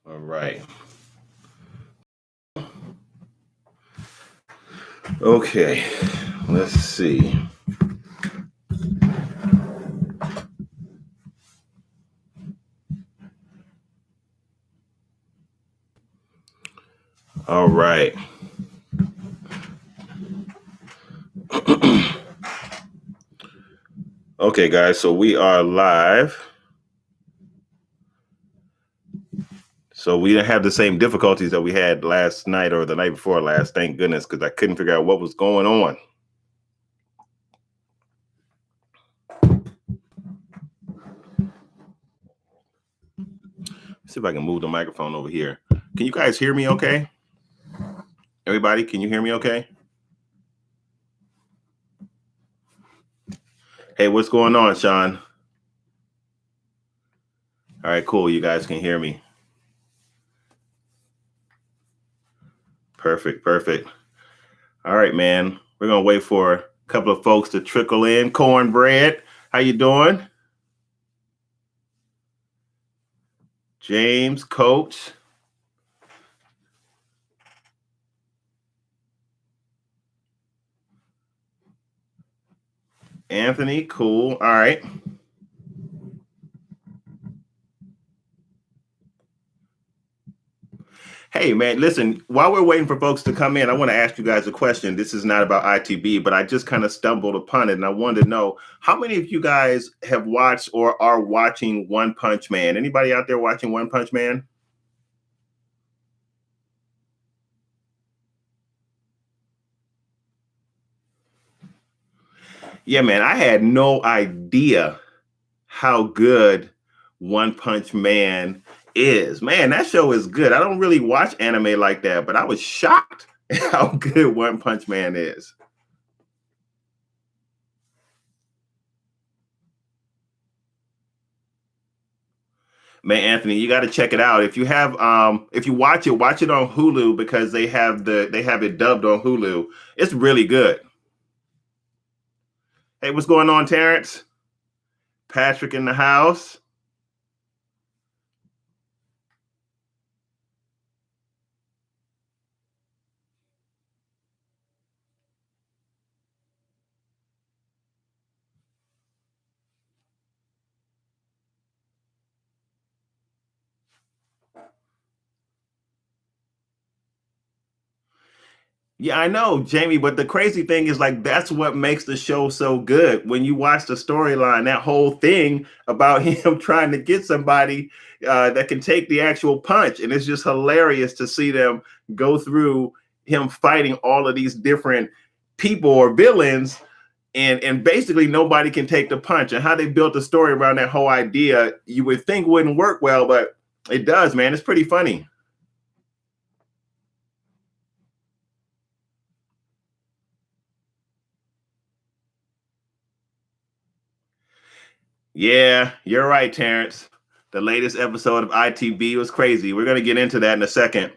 All right. Okay. Let's see. All right. Okay, guys. So we are live. So we didn't have the same difficulties that we had last night or the night before last. Thank goodness, because I couldn't figure out what was going on. Let's see if I can move the microphone over here. Can you guys hear me okay? Everybody, can you hear me okay? Hey, what's going on, Sean? All right, cool. You guys can hear me. Perfect. All right, man. We're going to wait for a couple of folks to trickle in. Cornbread, how you doing? James, Coach. Anthony, cool. All right. Hey, man, listen, while we're waiting for folks to come in, I want to ask you guys a question. This is not about ITB, but I just kind of stumbled upon it, and I wanted to know how many of you guys have watched or are watching One Punch Man? Anybody out there watching One Punch Man? Yeah, man, I had no idea how good One Punch Man is. Man, that show is good. I don't really watch anime like that, but I was shocked at how good One Punch Man is. Man, Anthony, you got to check it out. If you have if you watch it on Hulu because they have it dubbed on Hulu. It's really good. Hey, what's going on, Terrence? Patrick in the house. Yeah, I know, Jamie, but the crazy thing is like that's what makes the show so good. When you watch the storyline, that whole thing about him trying to get somebody that can take the actual punch, and it's just hilarious to see them go through him fighting all of these different people or villains, and basically nobody can take the punch. And how they built the story around that whole idea, you would think wouldn't work well, but it does, man. It's pretty funny. Yeah, you're right, Terrence. The latest episode of ITB was crazy. We're going to get into that in a second.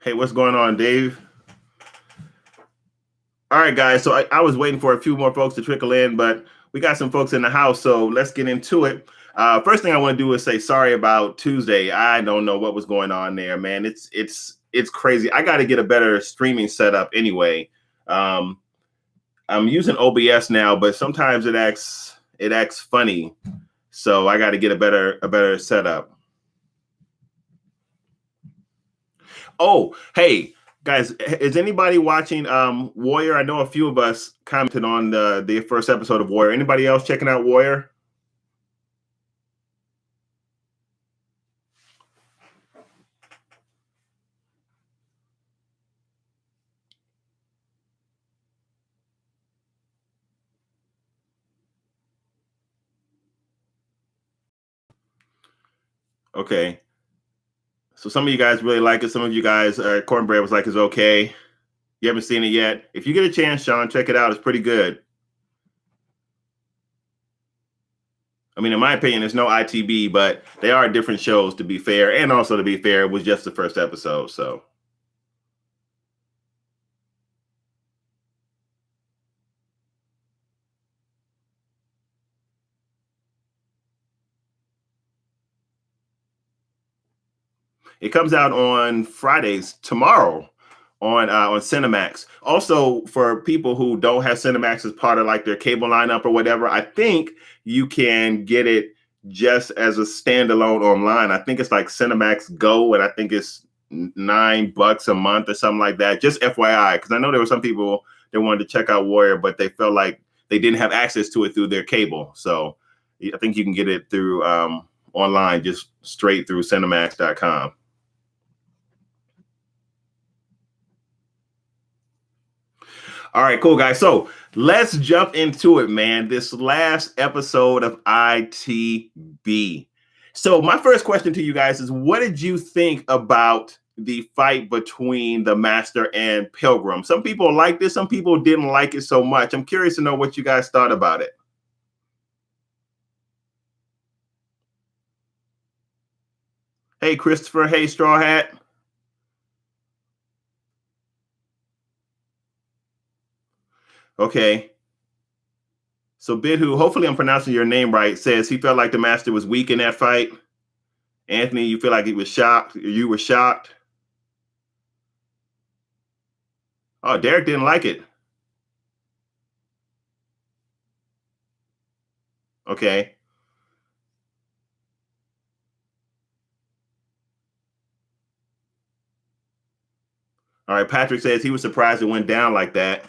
Hey, what's going on, Dave? All right, guys. So I was waiting for a few more folks to trickle in, but we got some folks in the house. So let's get into it. First thing I want to do is say sorry about Tuesday. I don't know what was going on there, man. It's crazy. I got to get a better streaming setup anyway. I'm using OBS now, but sometimes it acts funny. So I got to get a better setup. Oh, hey, guys, is anybody watching Warrior? I know a few of us commented on the first episode of Warrior. Anybody else checking out Warrior? Okay. So some of you guys really like it. Some of you guys, Cornbread was like, it's okay. You haven't seen it yet. If you get a chance, Sean, check it out. It's pretty good. I mean, in my opinion, there's no ITB, but they are different shows, to be fair. And also, to be fair, it was just the first episode. So it comes out on Fridays tomorrow on Cinemax. Also, for people who don't have Cinemax as part of like their cable lineup or whatever, I think you can get it just as a standalone online. I think it's like Cinemax Go, and I think it's $9 a month or something like that. Just FYI, because I know there were some people that wanted to check out Warrior, but they felt like they didn't have access to it through their cable. So I think you can get it through online, just straight through Cinemax.com. All right, cool, guys. So let's jump into it, man. This last episode of ITB. So, my first question to you guys is, what did you think about the fight between the Master and Pilgrim? Some people liked it, some people didn't like it so much. I'm curious to know what you guys thought about it. Hey, Christopher. Hey, Straw Hat. Okay. So, Bidhu, hopefully I'm pronouncing your name right, says he felt like the Master was weak in that fight. Anthony, you feel like he was shocked? You were shocked? Oh, Derek didn't like it. Okay. All right. Patrick says he was surprised it went down like that.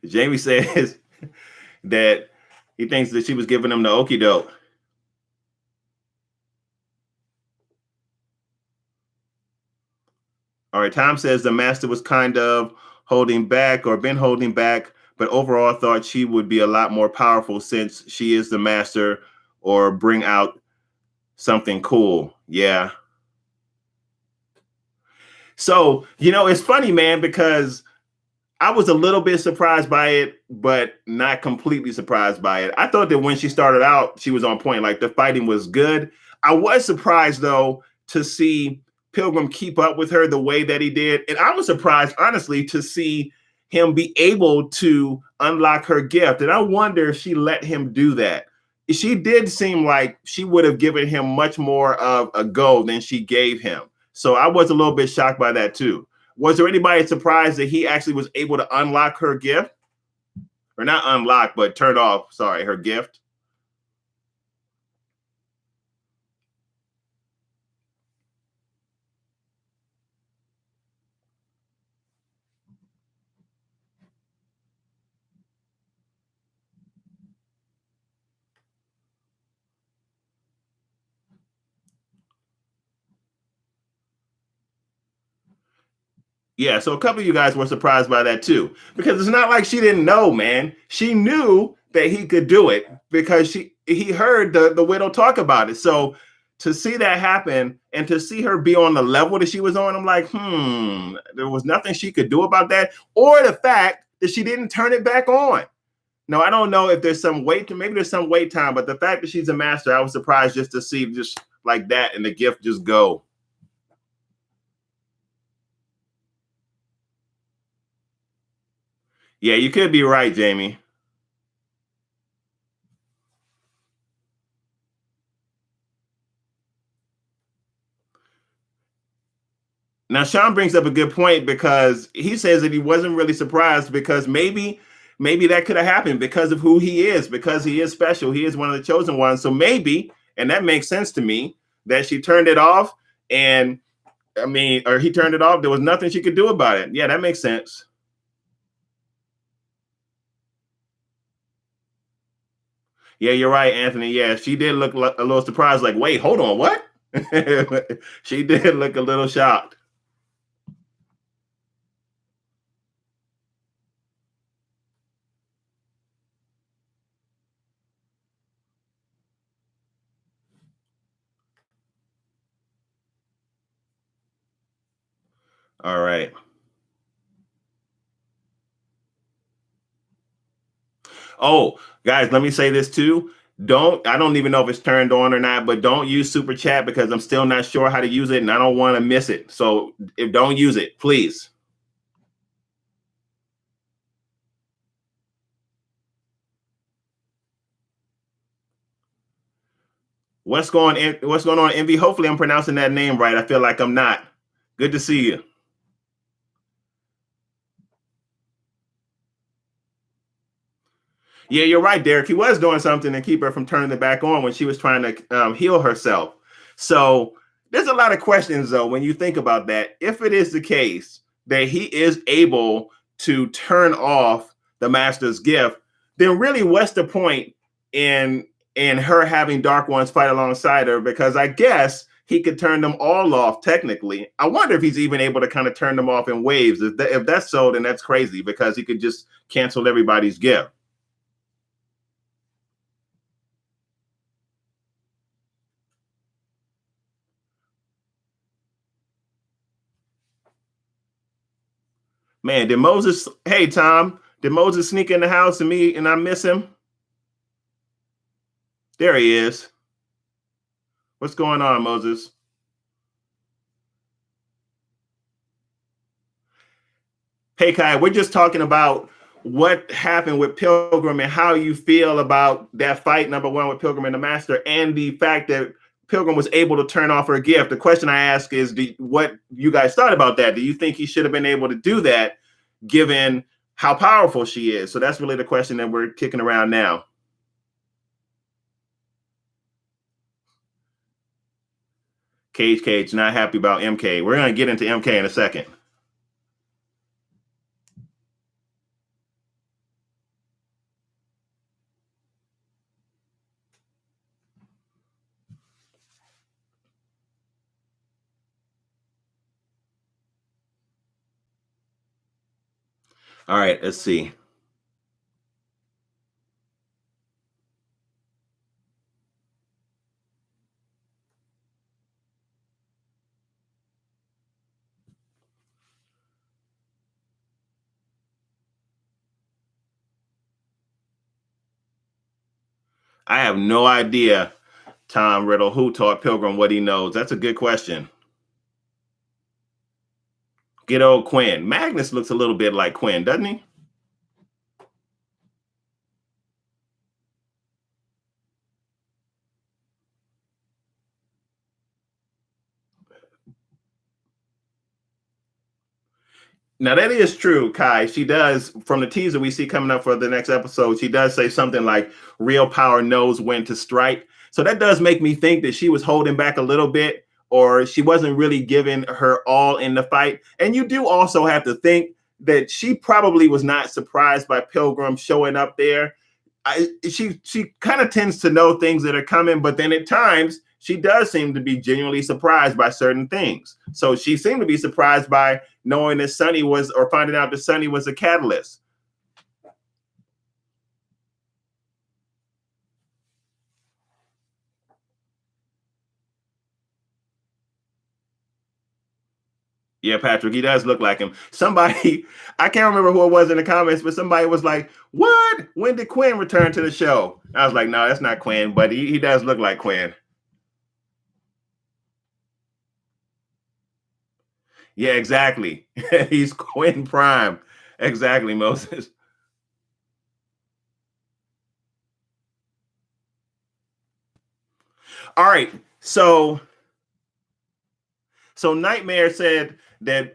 Jamie says that he thinks that she was giving him the okey doke. All right. Tom says the master was kind of holding back or been holding back, but overall thought she would be a lot more powerful since she is the master or bring out something cool. Yeah. So, it's funny, man, because I was a little bit surprised by it, but not completely surprised by it. I thought that when she started out, she was on point. Like the fighting was good. I was surprised though to see Pilgrim keep up with her the way that he did. And I was surprised, honestly, to see him be able to unlock her gift. And I wonder if she let him do that. She did seem like she would have given him much more of a go than she gave him. So I was a little bit shocked by that too. Was there anybody surprised that he actually was able to unlock her gift? Or not unlock, but turn off, sorry, her gift? Yeah, so a couple of you guys were surprised by that too. Because it's not like she didn't know, man. She knew that he could do it because he heard the widow talk about it. So to see that happen and to see her be on the level that she was on, I'm like, there was nothing she could do about that. Or the fact that she didn't turn it back on. No, I don't know if there's some wait, maybe there's some wait time, but the fact that she's a master, I was surprised just to see just like that and the gift just go. Yeah, you could be right, Jamie. Now, Sean brings up a good point because he says that he wasn't really surprised because maybe that could have happened because of who he is, because he is special. He is one of the chosen ones. So maybe, and that makes sense to me, that she turned it off and I mean, or he turned it off. There was nothing she could do about it. Yeah, that makes sense. Yeah, you're right, Anthony. Yeah, she did look a little surprised, like, wait, hold on, what? She did look a little shocked. All right. Oh, guys, let me say this too. I don't even know if it's turned on or not, but don't use super chat because I'm still not sure how to use it and I don't want to miss it. So if don't use it, please. What's going on, Envy? Hopefully I'm pronouncing that name right. I feel like I'm not. Good to see you. Yeah, you're right, Derek. He was doing something to keep her from turning it back on when she was trying to heal herself. So there's a lot of questions, though, when you think about that. If it is the case that he is able to turn off the master's gift, then really what's the point in her having Dark Ones fight alongside her? Because I guess he could turn them all off technically. I wonder if he's even able to kind of turn them off in waves. If that's so, then that's crazy because he could just cancel everybody's gift. Man, did Moses? Hey, Tom, did Moses sneak in the house and I miss him? There he is. What's going on, Moses? Hey, Kai, we're just talking about what happened with Pilgrim and how you feel about that fight, number one, with Pilgrim and the Master, and the fact that Pilgrim was able to turn off her gift. The question I ask is, what you guys thought about that? Do you think he should have been able to do that, given how powerful she is? So that's really the question that we're kicking around now. Cage, not happy about MK. We're going to get into MK in a second. All right, let's see. I have no idea, Tom Riddle, who taught Pilgrim what he knows. That's a good question. Get old Quinn. Magnus looks a little bit like Quinn, doesn't he? Now that is true, Kai. She does, from the teaser we see coming up for the next episode, she does say something like real power knows when to strike. So that does make me think that she was holding back a little bit, or she wasn't really giving her all in the fight. And you do also have to think that she probably was not surprised by Pilgrim showing up there. She kind of tends to know things that are coming, but then at times she does seem to be genuinely surprised by certain things. So she seemed to be surprised by knowing that Sonny was, or finding out that Sonny was a catalyst. Yeah, Patrick, he does look like him. Somebody, I can't remember who it was in the comments, but somebody was like, what? When did Quinn return to the show? I was like, no, that's not Quinn, but he does look like Quinn. Yeah, exactly. He's Quinn Prime. Exactly, Moses. All right. So Nightmare said that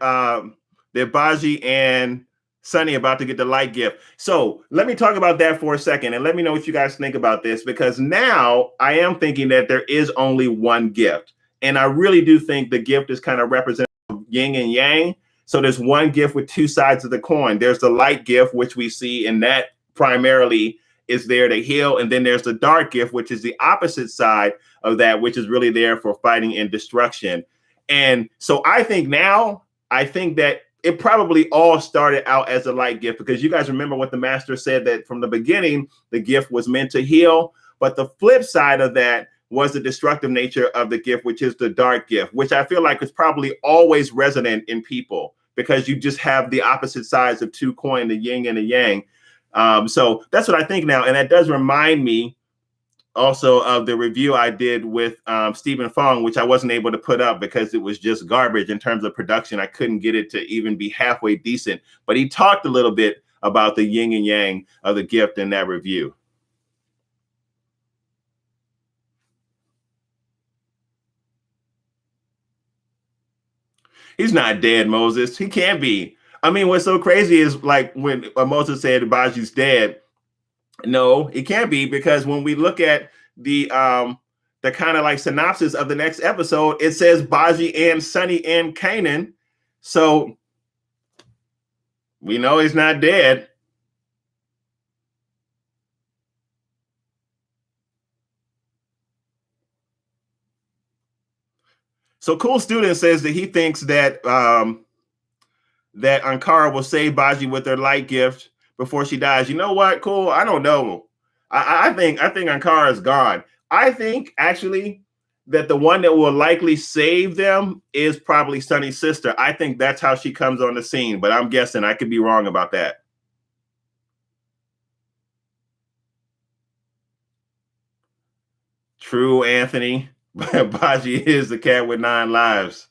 Baji and Sonny about to get the light gift. So let me talk about that for a second and let me know what you guys think about this, because now I am thinking that there is only one gift. And I really do think the gift is kind of representative of yin and yang. So there's one gift with two sides of the coin. There's the light gift, which we see, and that primarily is there to heal. And then there's the dark gift, which is the opposite side of that, which is really there for fighting and destruction. And so I think that it probably all started out as a light gift, because you guys remember what the master said, that from the beginning, the gift was meant to heal. But the flip side of that was the destructive nature of the gift, which is the dark gift, which I feel like is probably always resonant in people, because you just have the opposite sides of two coins, the yin and the yang. So that's what I think now. And that does remind me also of the review I did with Stephen Fong, which I wasn't able to put up because it was just garbage in terms of production. I couldn't get it to even be halfway decent. But he talked a little bit about the yin and yang of the gift in that review. He's not dead, Moses. He can't be. I mean, what's so crazy is like when Moses said Baji's dead. No, it can't be, because when we look at the kind of like synopsis of the next episode, it says Baji and Sonny and Kanan. So we know he's not dead. So Cool Student says that he thinks that that Ankara will save Baji with her light gift before she dies. You know what? Cool. I don't know. I think Ankara is gone. I think actually that the one that will likely save them is probably Sonny's sister. I think that's how she comes on the scene, but I'm guessing. I could be wrong about that. True, Anthony. Baji is the cat with 9 lives.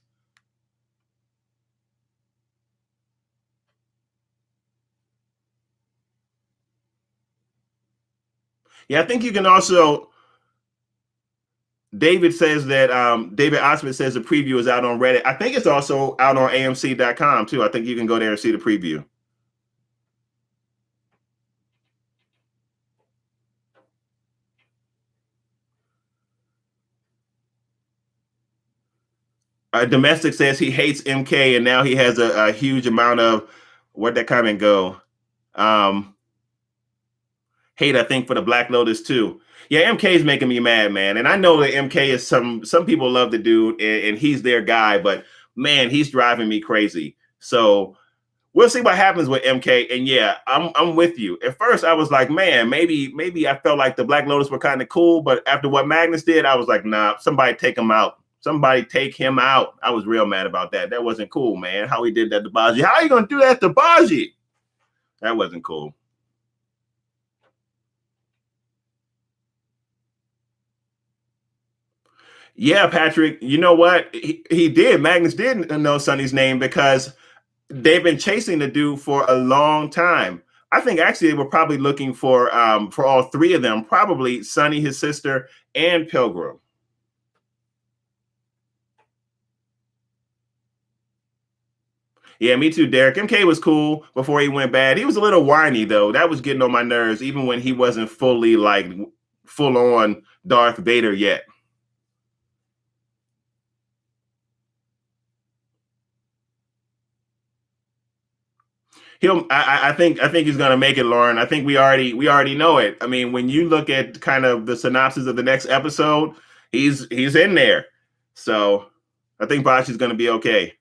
Yeah, I think you can also. David says that David Osmond says the preview is out on Reddit. I think it's also out on AMC.com too. I think you can go there and see the preview. Domestic says he hates MK, and now he has a huge amount of, where'd that comment go? Hate, I think, for the Black Lotus too. Yeah, MK is making me mad, man. And I know that MK is some people love the dude, and he's their guy, but man, he's driving me crazy. So we'll see what happens with MK. And yeah, I'm with you. At first, I was like, man, maybe I felt like the Black Lotus were kind of cool, but after what Magnus did, I was like, nah, somebody take him out. Somebody take him out. I was real mad about that. That wasn't cool, man. How he did that to Baji. How are you gonna do that to Baji? That wasn't cool. Yeah, Patrick. You know what? He did. Magnus did know Sonny's name because they've been chasing the dude for a long time. I think actually they were probably looking for all three of them, probably Sonny, his sister, and Pilgrim. Yeah, me too, Derek. MK was cool before he went bad. He was a little whiny though. That was getting on my nerves, even when he wasn't fully like full on Darth Vader yet. I think he's gonna make it, Lauren. I think we already know it. I mean, when you look at kind of the synopsis of the next episode, he's in there. So I think Bosch is gonna be okay.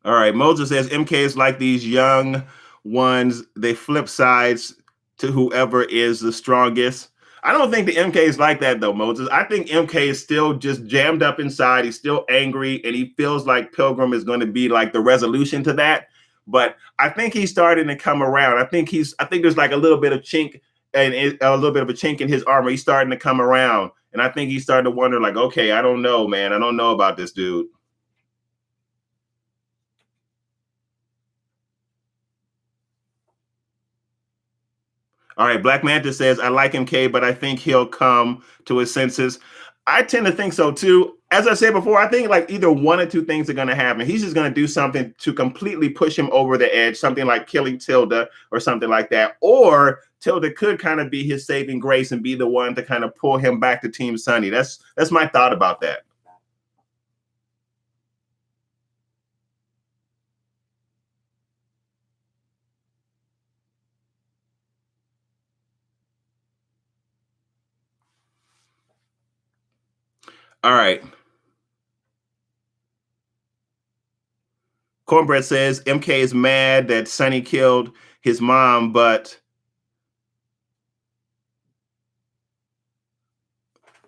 All right. Moses says MK is like these young ones. They flip sides to whoever is the strongest. I don't think the MK is like that though, Moses. I think MK is still just jammed up inside. He's still angry, and he feels like Pilgrim is going to be like the resolution to that. But I think he's starting to come around. I think there's like a little bit of chink and a little bit of a chink in his armor. He's starting to come around, and I think he's starting to wonder, like, okay, I don't know, man. I don't know about this dude. All right, Black Manta says, I like MK, but I think he'll come to his senses. I tend to think so too. As I said before, I think like either one or two things are going to happen. He's just going to do something to completely push him over the edge, something like killing Tilda or something like that. Or Tilda could kind of be his saving grace and be the one to kind of pull him back to Team Sunny. That's my thought about that. All right. Cornbread says MK is mad that Sunny killed his mom, but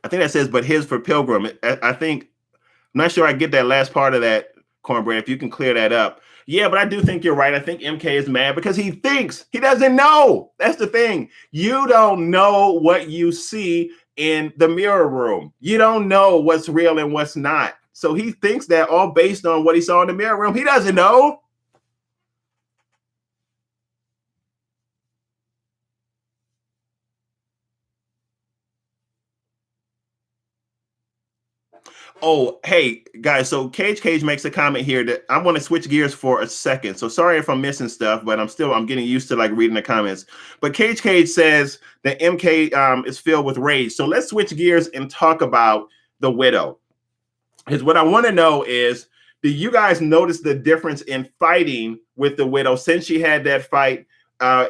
I think that says, but his for Pilgrim. I think, I'm not sure I get that last part of that, Cornbread. If you can clear that up. Yeah, but I do think you're right. I think MK is mad because he thinks he doesn't know. That's the thing. You don't know what you see in the mirror room. You don't know what's real and what's not. So he thinks that all based on what he saw in the mirror room. He doesn't know. Oh, hey guys. So Cage makes a comment here that I want to switch gears for a second. So sorry if I'm missing stuff, but I'm getting used to like reading the comments. But Cage says that MK is filled with rage. So let's switch gears and talk about the widow. Because what I want to know is, do you guys notice the difference in fighting with the widow since she had that fight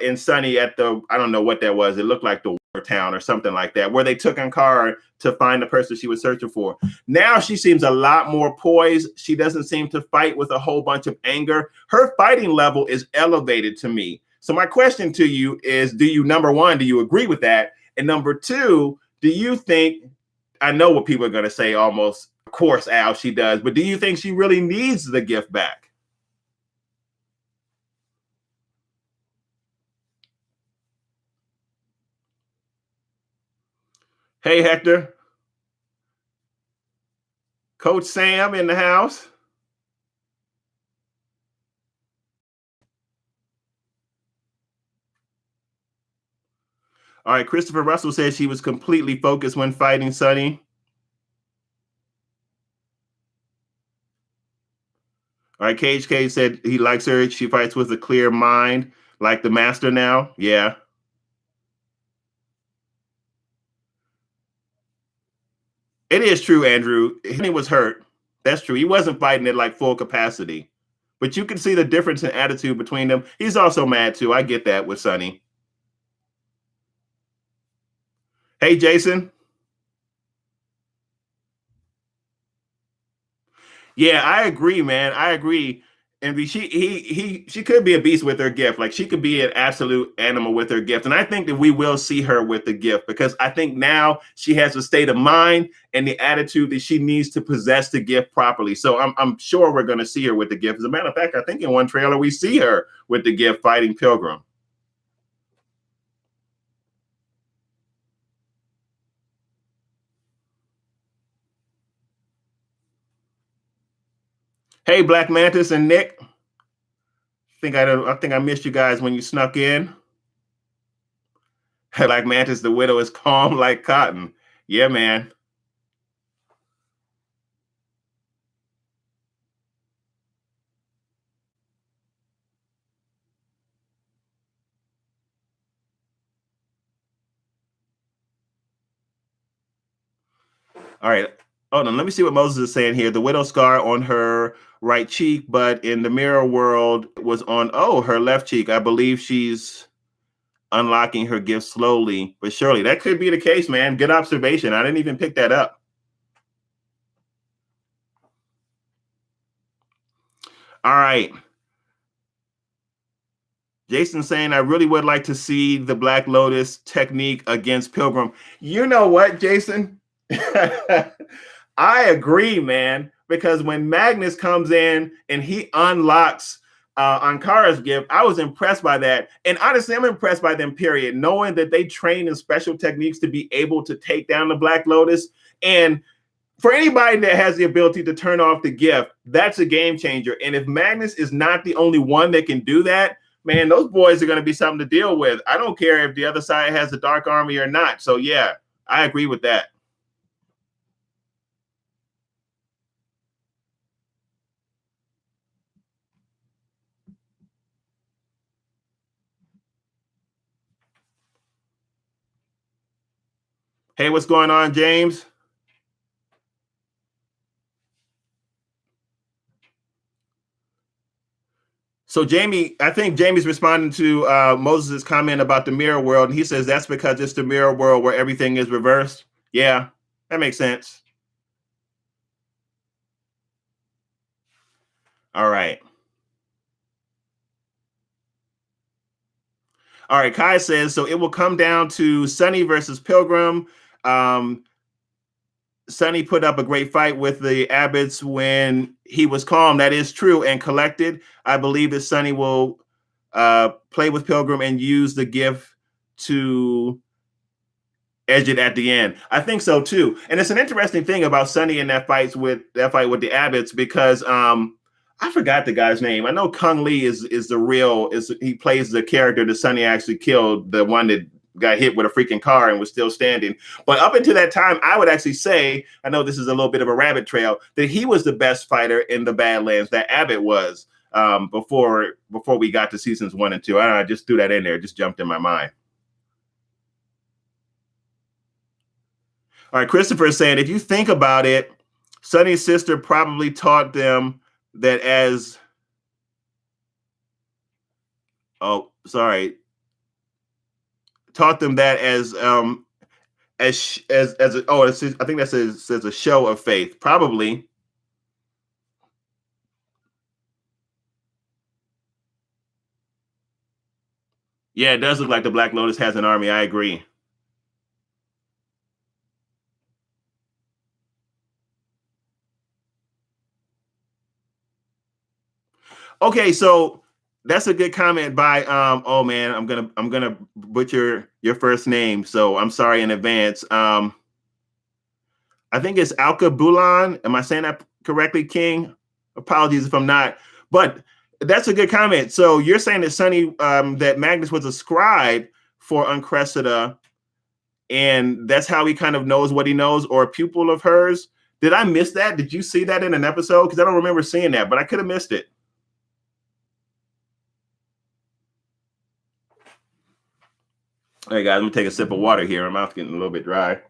in Sunny at the, I don't know what that was. It looked like the War Town or something like that, where they took in car to find the person she was searching for. Now she seems a lot more poised. She doesn't seem to fight with a whole bunch of anger. Her fighting level is elevated to me. So my question to you is, do you, number one, do you agree with that? And number two, do you think, I know what people are going to say almost, of course, Al, she does, but do you think she really needs the gift back? Hey, Hector. Coach Sam in the house. All right, Christopher Russell says she was completely focused when fighting Sonny. All right, Cage said he likes her. She fights with a clear mind, like the master now. Yeah. It is true, Andrew. He was hurt. That's true. He wasn't fighting at like full capacity. But you can see the difference in attitude between them. He's also mad too. I get that with Sonny. Hey, Jason. Yeah, I agree, man. I agree. And she could be a beast with her gift. Like she could be an absolute animal with her gift. And I think that we will see her with the gift because I think now she has a state of mind and the attitude that she needs to possess the gift properly. So I'm sure we're going to see her with the gift. As a matter of fact, I think in one trailer we see her with the gift fighting Pilgrim. Hey, Black Mantis and Nick. I think I missed you guys when you snuck in. Black Mantis, the widow is calm like cotton. Yeah, man. All right. Hold on. Let me see what Moses is saying here. The widow scar on her right cheek, but in the mirror world was on, her left cheek. I believe she's unlocking her gift slowly, but surely. That could be the case, man. Good observation. I didn't even pick that up. All right. Jason saying, I really would like to see the Black Lotus technique against Pilgrim. You know what, Jason? I agree, man, because when Magnus comes in and he unlocks Ankara's gift, I was impressed by that. And honestly, I'm impressed by them, period, knowing that they train in special techniques to be able to take down the Black Lotus. And for anybody that has the ability to turn off the gift, that's a game changer. And if Magnus is not the only one that can do that, man, those boys are going to be something to deal with. I don't care if the other side has a dark army or not. So, yeah, I agree with that. Hey, what's going on, James? So Jamie, I think Jamie's responding to Moses' comment about the mirror world. And he says that's because it's the mirror world where everything is reversed. Yeah, that makes sense. All right. All right. Kai says, so it will come down to Sunny versus Pilgrim. Um, Sonny put up a great fight with the Abbots when he was calm. That is true and collected. I believe that Sonny will play with Pilgrim and use the gift to edge it at the end. I think so too. And it's an interesting thing about Sonny in that fight with the Abbots because I forgot the guy's name. I know Kung Lee is the real he plays the character that Sonny actually killed, the one that got hit with a freaking car and was still standing. But up until that time, I would actually say, I know this is a little bit of a rabbit trail, that he was the best fighter in the Badlands, that Abbott was before we got to seasons 1 and 2. I just threw that in there, just jumped in my mind. All right, Christopher is saying, if you think about it, Sonny's sister probably taught them that as taught them that as I think that says a show of faith, probably. Yeah, it does look like the Black Lotus has an army. I agree. Okay, so that's a good comment by oh man, I'm gonna butcher your first name, so I'm sorry in advance. I think it's Alka Bulan. Am I saying that correctly, King? Apologies if I'm not, but that's a good comment. So you're saying that Sonny, that Magnus was a scribe for Cressida, and that's how he kind of knows what he knows, or a pupil of hers. Did I miss that? Did you see that in an episode? Because I don't remember seeing that, but I could have missed it. All right, guys, I'm gonna take a sip of water here. My mouth's getting a little bit dry.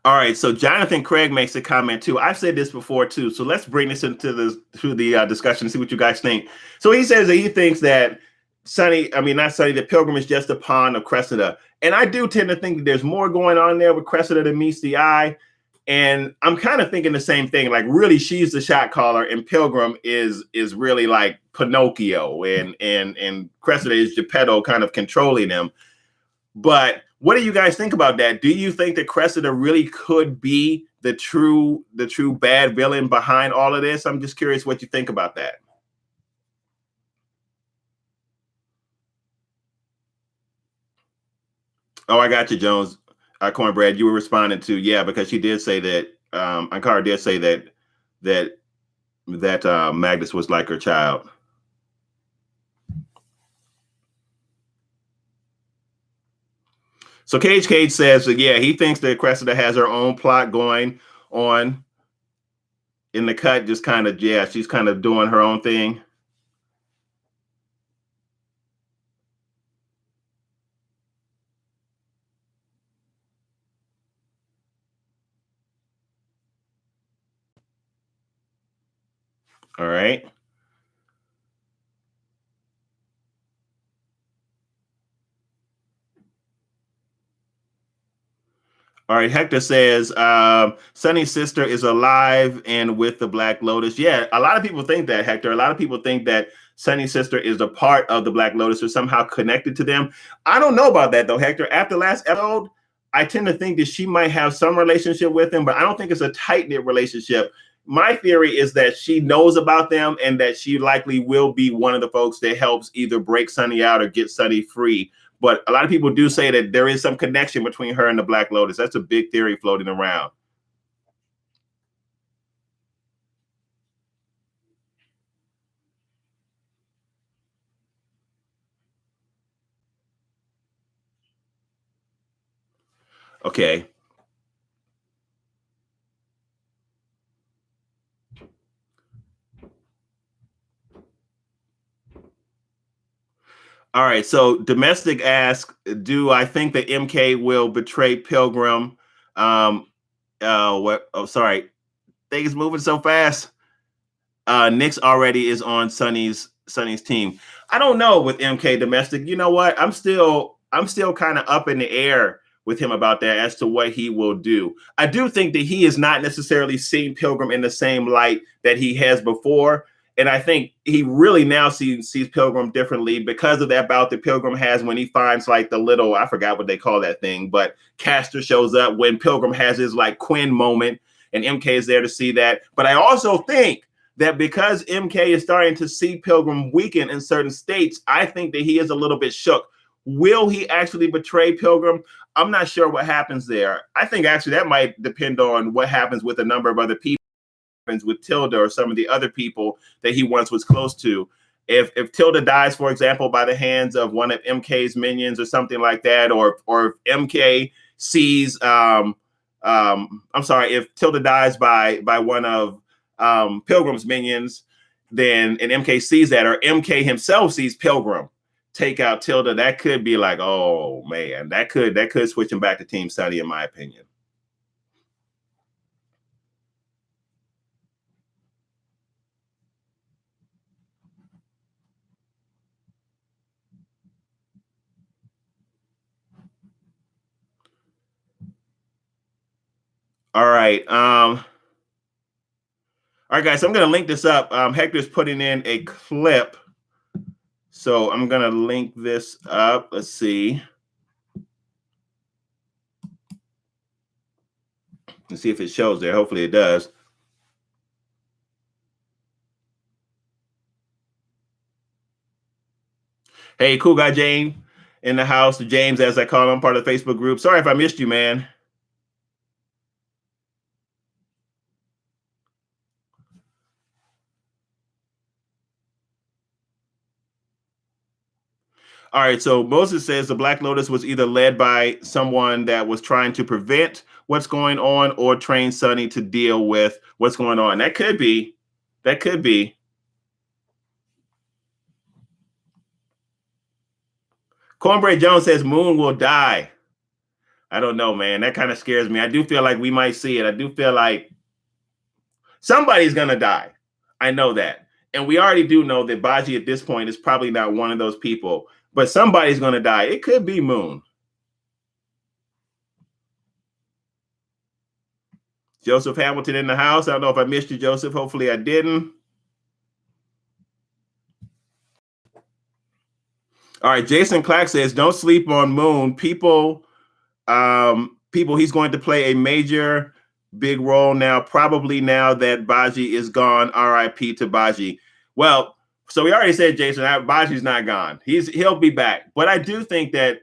All right, so Jonathan Craig makes a comment too. I've said this before too, so let's bring this into the discussion and see what you guys think. So he says that he thinks that that Pilgrim is just a pawn of Cressida, and I do tend to think that there's more going on there with Cressida than meets the eye. And I'm kind of thinking the same thing. Like, really, she's the shot caller, and Pilgrim is really like Pinocchio, and Cressida is Geppetto, kind of controlling them. But what do you guys think about that? Do you think that Cressida really could be the true bad villain behind all of this? I'm just curious what you think about that. Oh, I got you, Jones. Cornbread, you were responding to, yeah, because she did say that Ankara did say that Magnus was like her child. So Cage says that, yeah, he thinks that Cressida has her own plot going on in the cut, just kind of, yeah, she's kind of doing her own thing. All right. All right, Hector says Sonny's sister is alive and with the Black Lotus. Yeah, a lot of people think that, Hector. A lot of people think that Sonny's sister is a part of the Black Lotus or somehow connected to them. I don't know about that, though, Hector. After last episode, I tend to think that she might have some relationship with him, but I don't think it's a tight-knit relationship. My theory is that she knows about them and that she likely will be one of the folks that helps either break Sonny out or get Sonny free. But a lot of people do say that there is some connection between her and the Black Lotus. That's a big theory floating around. Okay. All right. So domestic asks, do I think that MK will betray Pilgrim? What? Oh, sorry. Things moving so fast. Nick's already is on Sonny's team. I don't know with MK domestic. You know what? I'm still kind of up in the air with him about that as to what he will do. I do think that he is not necessarily seeing Pilgrim in the same light that he has before. And I think he really now sees Pilgrim differently because of that bout that Pilgrim has when he finds like the little, I forgot what they call that thing, but Castor shows up when Pilgrim has his like Quinn moment, and MK is there to see that. But I also think that because MK is starting to see Pilgrim weaken in certain states, I think that he is a little bit shook. Will he actually betray Pilgrim? I'm not sure what happens there. I think actually that might depend on what happens with a number of other people, with Tilda or some of the other people that he once was close to. If Tilda dies, for example, by the hands of one of MK's minions or something like that, or if MK sees, I'm sorry, if Tilda dies by one of Pilgrim's minions, then and MK sees that, or MK himself sees Pilgrim take out Tilda, that could be like, oh man, that could switch him back to Team Sunny, in my opinion. All right. All right, guys, so I'm going to link this up. Hector's putting in a clip. So I'm going to link this up. Let's see. Let's see if it shows there. Hopefully it does. Hey, cool guy Jane in the house. James, as I call him, part of the Facebook group. Sorry if I missed you, man. All right, so Moses says the Black Lotus was either led by someone that was trying to prevent what's going on or train Sonny to deal with what's going on. That could be. That could be. Cornbread Jones says Moon will die. I don't know, man. That kind of scares me. I do feel like we might see it. I do feel like somebody's going to die. I know that. And we already do know that Baji at this point is probably not one of those people, but somebody's going to die. It could be Moon. Joseph Hamilton in the house. I don't know if I missed you, Joseph. Hopefully I didn't. All right. Jason Clack says, don't sleep on Moon. People, he's going to play a major big role now, probably now that Baji is gone. RIP to Baji. Well, so we already said, Jason, Baji's not gone. He'll be back. But I do think that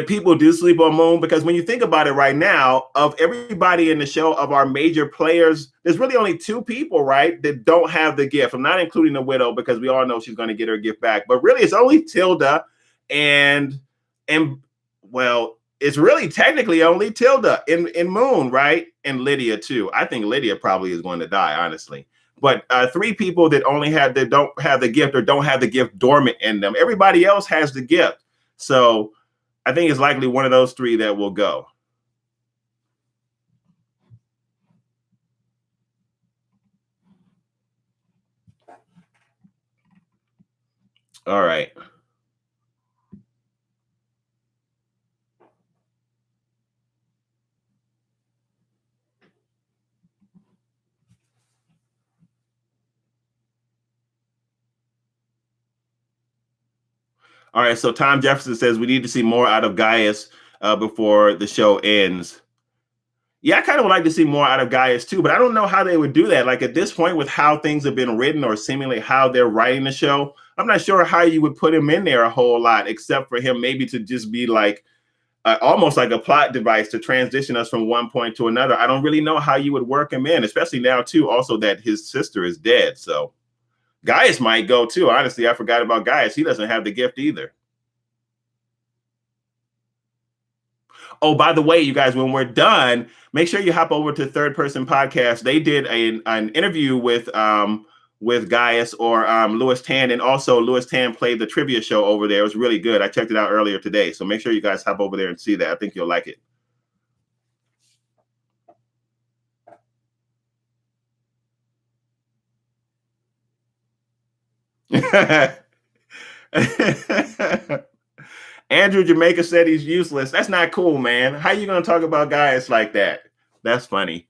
people do sleep on Moon, because when you think about it right now, of everybody in the show, of our major players, there's really only two people, right, that don't have the gift. I'm not including the Widow, because we all know she's going to get her gift back. But really, it's only Tilda and well, it's really technically only Tilda in Moon, right? And Lydia too. I think Lydia probably is going to die, honestly. But three people that don't have the gift, or don't have the gift dormant in them. Everybody else has the gift. So I think it's likely one of those three that will go. All right. All right, so Tom Jefferson says we need to see more out of Gaius before the show ends. Yeah, I kind of would like to see more out of Gaius too, but I don't know how they would do that. Like at this point, with how things have been written, or seemingly how they're writing the show, I'm not sure how you would put him in there a whole lot, except for him maybe to just be like almost like a plot device to transition us from one point to another. I don't really know how you would work him in, especially now too, also that his sister is dead. So Gaius might go too. Honestly, I forgot about Gaius. He doesn't have the gift either. Oh, by the way, you guys, when we're done, make sure you hop over to Third Person Podcast. They did an interview with Gaius or Louis Tan, and also Louis Tan played the trivia show over there. It was really good. I checked it out earlier today, so make sure you guys hop over there and see that. I think you'll like it. Andrew Jamaica said he's useless. That's not cool, man. How you going to talk about Gaius like that? That's funny.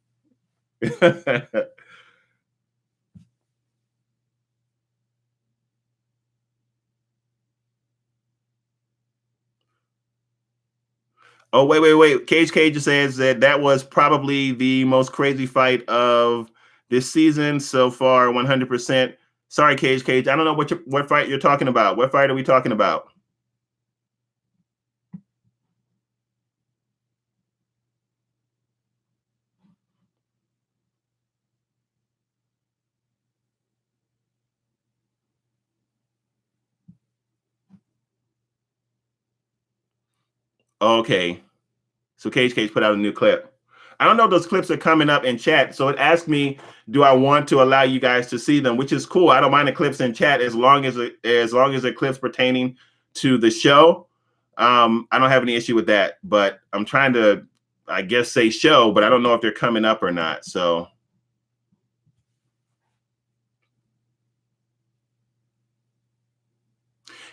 Oh, wait. Cage says that that was probably the most crazy fight of this season so far, 100%. Sorry, Cage. I don't know what fight you're talking about. What fight are we talking about? Okay. So Cage put out a new clip. I don't know if those clips are coming up in chat. So it asked me, do I want to allow you guys to see them, which is cool. I don't mind the clips in chat as long as they're clips pertaining to the show. I don't have any issue with that, but I'm trying to, I guess, say show, but I don't know if they're coming up or not. So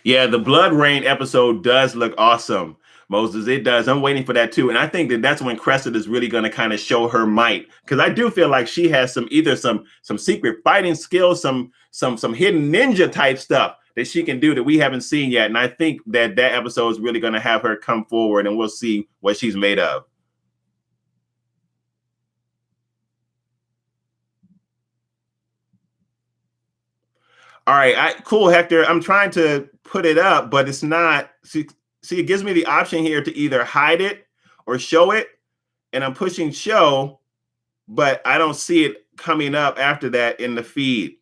yeah, the Blood Rain episode does look awesome, Moses. It does. I'm waiting for that too, and I think that that's when Cressida is really going to kind of show her might, because I do feel like she has some secret fighting skills, some hidden ninja type stuff that she can do that we haven't seen yet, and I think that that episode is really going to have her come forward, and we'll see what she's made of. All right, cool, Hector. I'm trying to put it up, but it's not. See, it gives me the option here to either hide it or show it, and I'm pushing show, but I don't see it coming up after that in the feed.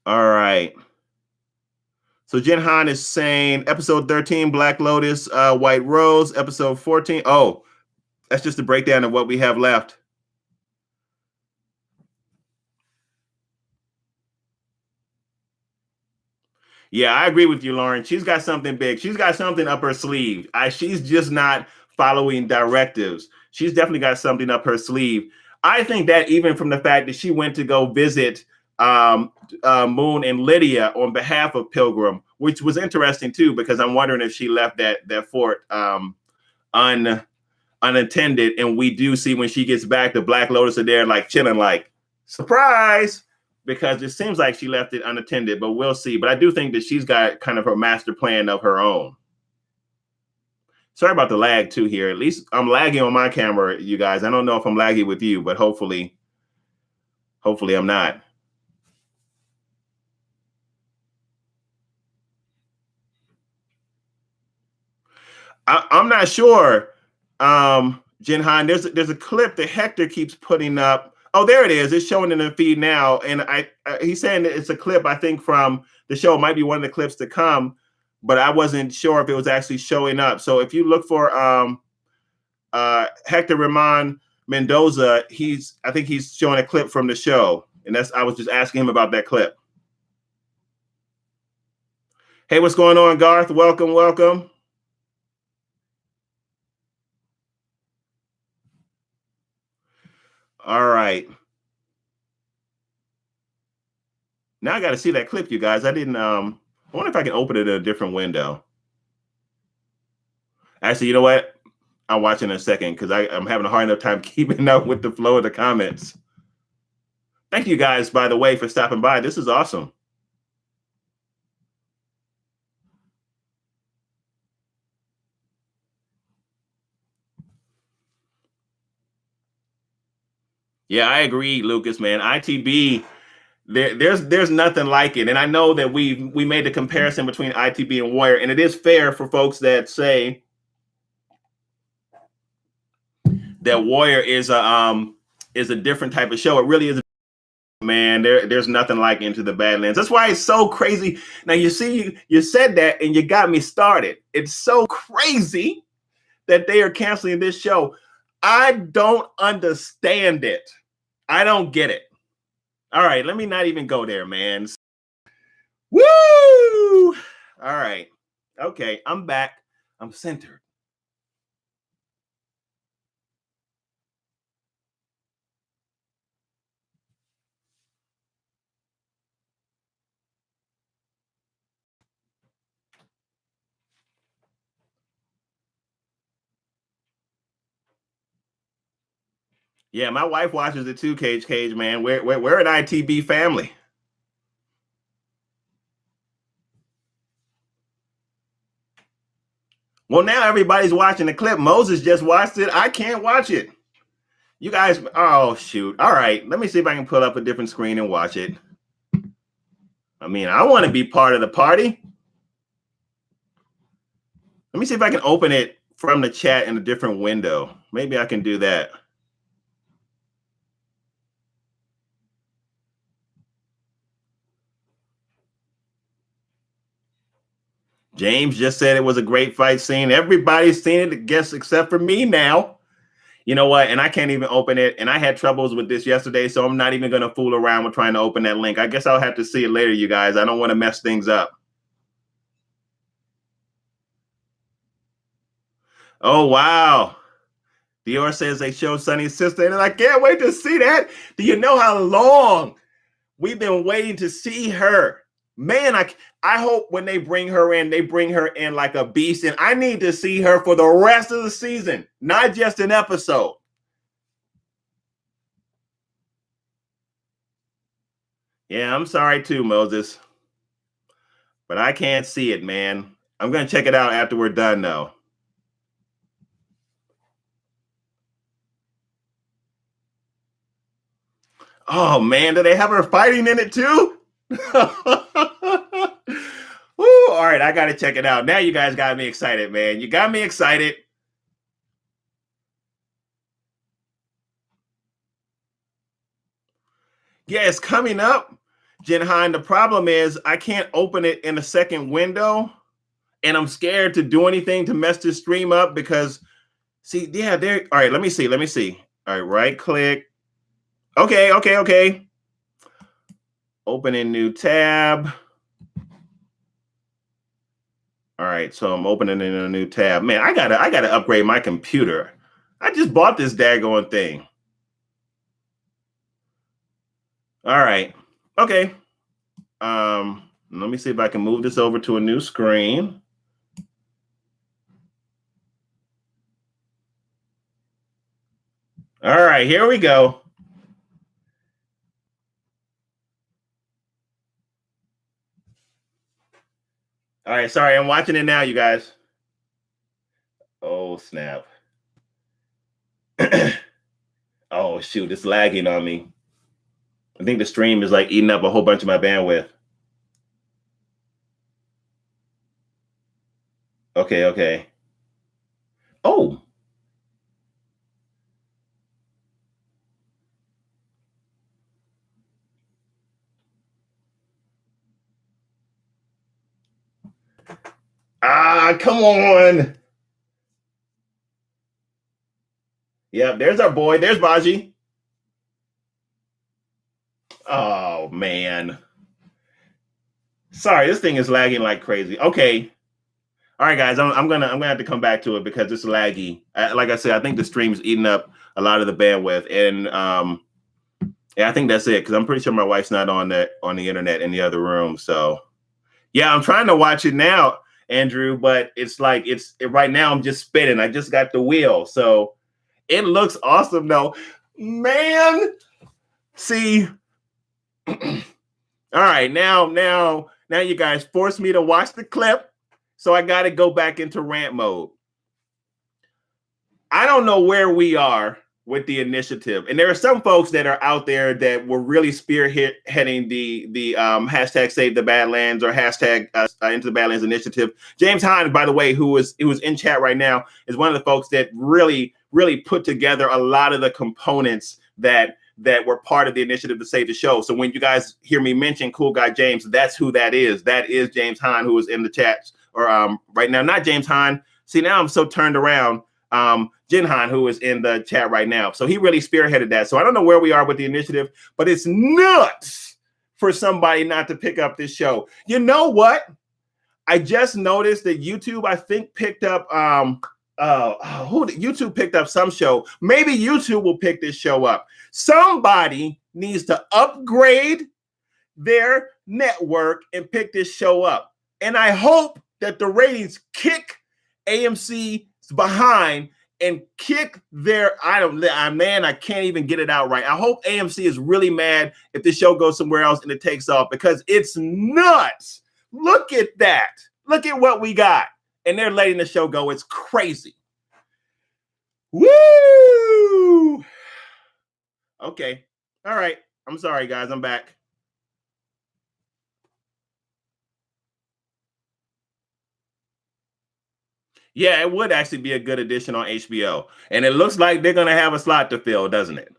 All right. So Jen Han is saying episode 13, Black Lotus, White Rose, episode 14. Oh, that's just a breakdown of what we have left. Yeah, I agree with you, Lauren. She's got something big. She's got something up her sleeve. She's just not following directives. She's definitely got something up her sleeve. I think that even from the fact that she went to go visit Moon and Lydia on behalf of Pilgrim, which was interesting too, because I'm wondering if she left that fort unattended. And we do see when she gets back, the Black Lotus are there, like chilling, like surprise, because it seems like she left it unattended, but we'll see. But I do think that she's got kind of her master plan of her own. Sorry about the lag too here. At least I'm lagging on my camera, you guys. I don't know if I'm lagging with you, but hopefully I'm not. I'm not sure. Jen Han, there's a clip that Hector keeps putting up. Oh, there it is. It's showing in the feed now, and he's saying that it's a clip. I think from the show. It might be one of the clips to come, but I wasn't sure if it was actually showing up. So if you look for Hector Ramon Mendoza, I think he's showing a clip from the show, and I was just asking him about that clip. Hey, what's going on, Garth? Welcome. All right. Now I got to see that clip, you guys. I didn't. I wonder if I can open it in a different window. Actually, you know what? I'll watch in a second because I'm having a hard enough time keeping up with the flow of the comments. Thank you guys, by the way, for stopping by. This is awesome. Yeah, I agree, Lucas, man. ITB, there's nothing like it. And I know that we made the comparison between ITB and Warrior, and it is fair for folks that say that Warrior is a different type of show. It really is, man. There's nothing like Into the Badlands. That's why it's so crazy. Now you see, you said that and you got me started. It's so crazy that they are canceling this show. I don't understand it. I don't get it. All right, let me not even go there, man. Woo! All right. Okay, I'm back. I'm centered. Yeah, my wife watches it too, Cage, man. We're an ITB family. Well, now everybody's watching the clip. Moses just watched it. I can't watch it. You guys, oh, shoot. All right, let me see if I can pull up a different screen and watch it. I mean, I want to be part of the party. Let me see if I can open it from the chat in a different window. Maybe I can do that. James just said it was a great fight scene. Everybody's seen it, I guess, except for me now. You know what? And I can't even open it. And I had troubles with this yesterday, so I'm not even going to fool around with trying to open that link. I guess I'll have to see it later, you guys. I don't want to mess things up. Oh, wow. Dior says they showed Sonny's sister, and I can't wait to see that. Do you know how long we've been waiting to see her? Man, I hope when they bring her in like a beast, and I need to see her for the rest of the season, not just an episode. Yeah, I'm sorry too, Moses, but I can't see it, man. I'm going to check it out after we're done, though. Oh, man, do they have her fighting in it too? Woo, all right, I got to check it out. Now you guys got me excited, man. You got me excited. Yeah, it's coming up, Jinhan. The problem is I can't open it in a second window, and I'm scared to do anything to mess this stream up because, see, yeah, there. All right, let me see. All right, right click. Okay. Open a new tab. All right, so I'm opening in a new tab. Man, I gotta upgrade my computer. I just bought this daggone thing. All right. Okay. Let me see if I can move this over to a new screen. All right, here we go. All right, sorry, I'm watching it now, you guys. Oh, snap. Oh, shoot, it's lagging on me. I think the stream is like eating up a whole bunch of my bandwidth. Okay. Oh. Ah, come on. Yeah, there's our boy. There's Baji. Oh, man. Sorry, this thing is lagging like crazy. Okay. All right, guys, I'm gonna have to come back to it because it's laggy. Like I said, I think the stream's eating up a lot of the bandwidth, and yeah, I think that's it because I'm pretty sure my wife's not on the internet in the other room. So yeah, I'm trying to watch it now, Andrew, but it's like right now. I'm just spinning. I just got the wheel, so it looks awesome, though, man. See, all right, now you guys forced me to watch the clip. So I got to go back into rant mode. I don't know where we are with the initiative. And there are some folks that are out there that were really spearheading the hashtag Save the Badlands or hashtag Into the Badlands initiative. James Hahn, by the way, who was in chat right now, is one of the folks that really put together a lot of the components that were part of the initiative to save the show. So when you guys hear me mention Cool Guy James, that's who that is. That is James Hahn, who is in the chat. Or right now, not James Hahn. See, now I'm so turned around. Jin Han, who is in the chat right now. So he really spearheaded that. So I don't know where we are with the initiative, but it's nuts for somebody not to pick up this show. You know what? I just noticed that YouTube, I think, picked up YouTube picked up some show. Maybe YouTube will pick this show up. Somebody needs to upgrade their network and pick this show up. And I hope that the ratings kick AMC's behind and kick their, I can't even get it out right. I hope AMC is really mad if the show goes somewhere else and it takes off because it's nuts. Look at that. Look at what we got. and they're letting the show go. It's crazy. Woo! Okay. All right. I'm sorry, guys. I'm back. Yeah, it would actually be a good addition on HBO. And it looks like they're going to have a slot to fill, doesn't it?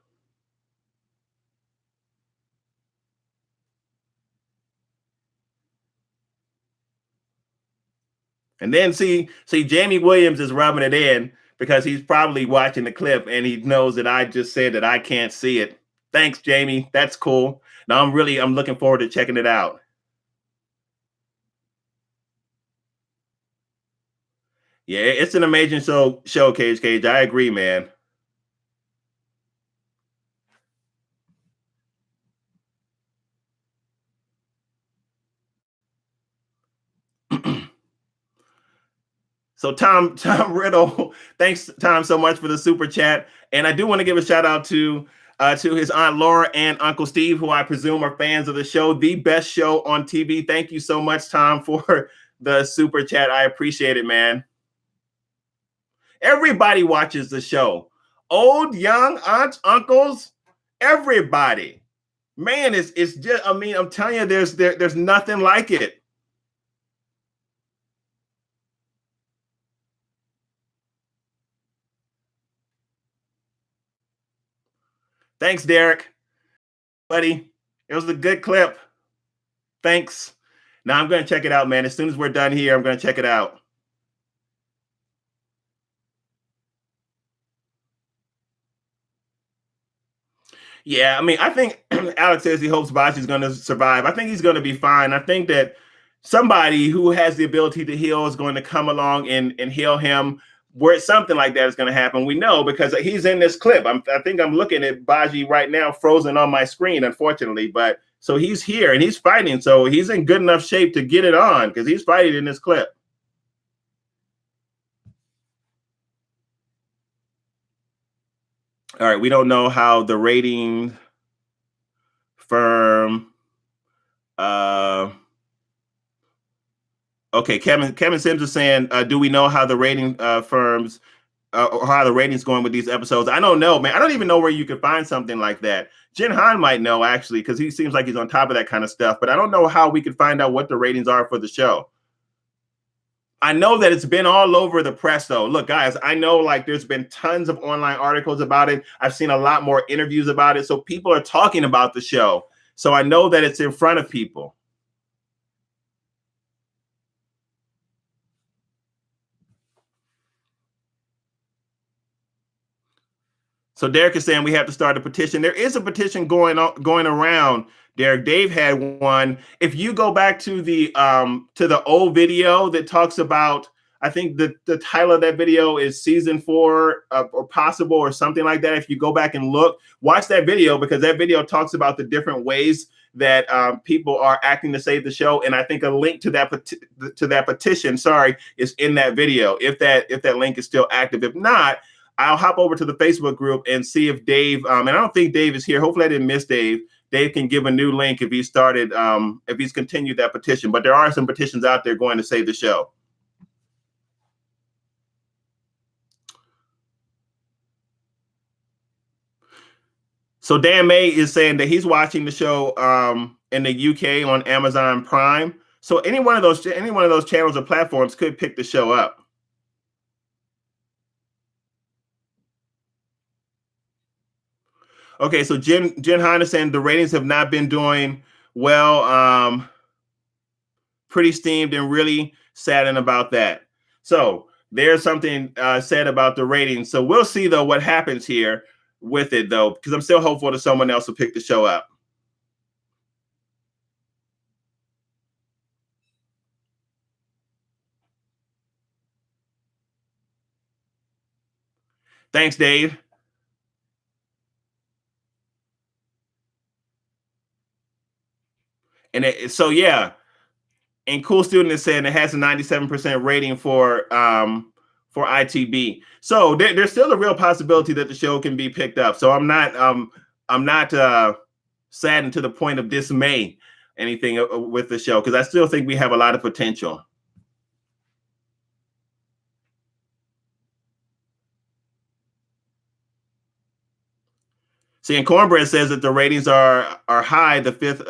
And then see, Jamie Williams is rubbing it in because he's probably watching the clip and he knows that I just said that I can't see it. Thanks, Jamie. That's cool. Now I'm looking forward to checking it out. Yeah, it's an amazing show, Cage. I agree, man. So Tom Riddle, thanks Tom so much for the super chat, and I do want to give a shout out to his aunt Laura and Uncle Steve, who I presume are fans of the show, the best show on TV. Thank you so much, Tom, for the super chat. I appreciate it, man. Everybody watches the show, old, young, aunts, uncles, everybody. Man, it's just. I mean, I'm telling you, there's nothing like it. Thanks, Derek. Buddy, it was a good clip. Thanks. Now I'm going to check it out, man. As soon as we're done here, I'm going to check it out. Yeah, I mean, I think Alex says he hopes Baji's going to survive. I think he's going to be fine. I think that somebody who has the ability to heal is going to come along and heal him. Where something like that is going to happen, we know because he's in this clip. I think I'm looking at Baji right now, frozen on my screen, unfortunately. But so he's here and he's fighting. So he's in good enough shape to get it on because he's fighting in this clip. All right, we don't know how the rating firm. Okay, Kevin Sims is saying, do we know how the rating firms or how the ratings going with these episodes? I don't know, man. I don't even know where you could find something like that. Jin Han might know actually, because he seems like he's on top of that kind of stuff. But I don't know how we could find out what the ratings are for the show. I know that it's been all over the press, though. Look, guys, I know like there's been tons of online articles about it. I've seen a lot more interviews about it. So people are talking about the show. So I know that it's in front of people. So Derek is saying we have to start a petition. There is a petition going around. Derek, Dave had one. If you go back to the old video that talks about, I think the title of that video is season 4 or possible or something like that. If you go back and look, watch that video because that video talks about the different ways that people are acting to save the show. And I think a link to that petition, is in that video. If that link is still active, if not, I'll hop over to the Facebook group and see if Dave, and I don't think Dave is here. Hopefully I didn't miss Dave. Dave can give a new link if he started, if he's continued that petition. But there are some petitions out there going to save the show. So Dan May is saying that he's watching the show in the UK on Amazon Prime. So any one of those channels or platforms could pick the show up. Okay, so Jen Hine is saying the ratings have not been doing well. Pretty steamed and really saddened about that. So there's something said about the ratings. So we'll see though what happens here with it though, because I'm still hopeful that someone else will pick the show up. Thanks, Dave. And so yeah, and Cool Student is saying it has a 97% rating for ITB. So there's still a real possibility that the show can be picked up. So I'm not saddened to the point of dismay anything with the show because I still think we have a lot of potential. See, and Cornbread says that the ratings are high, the fifth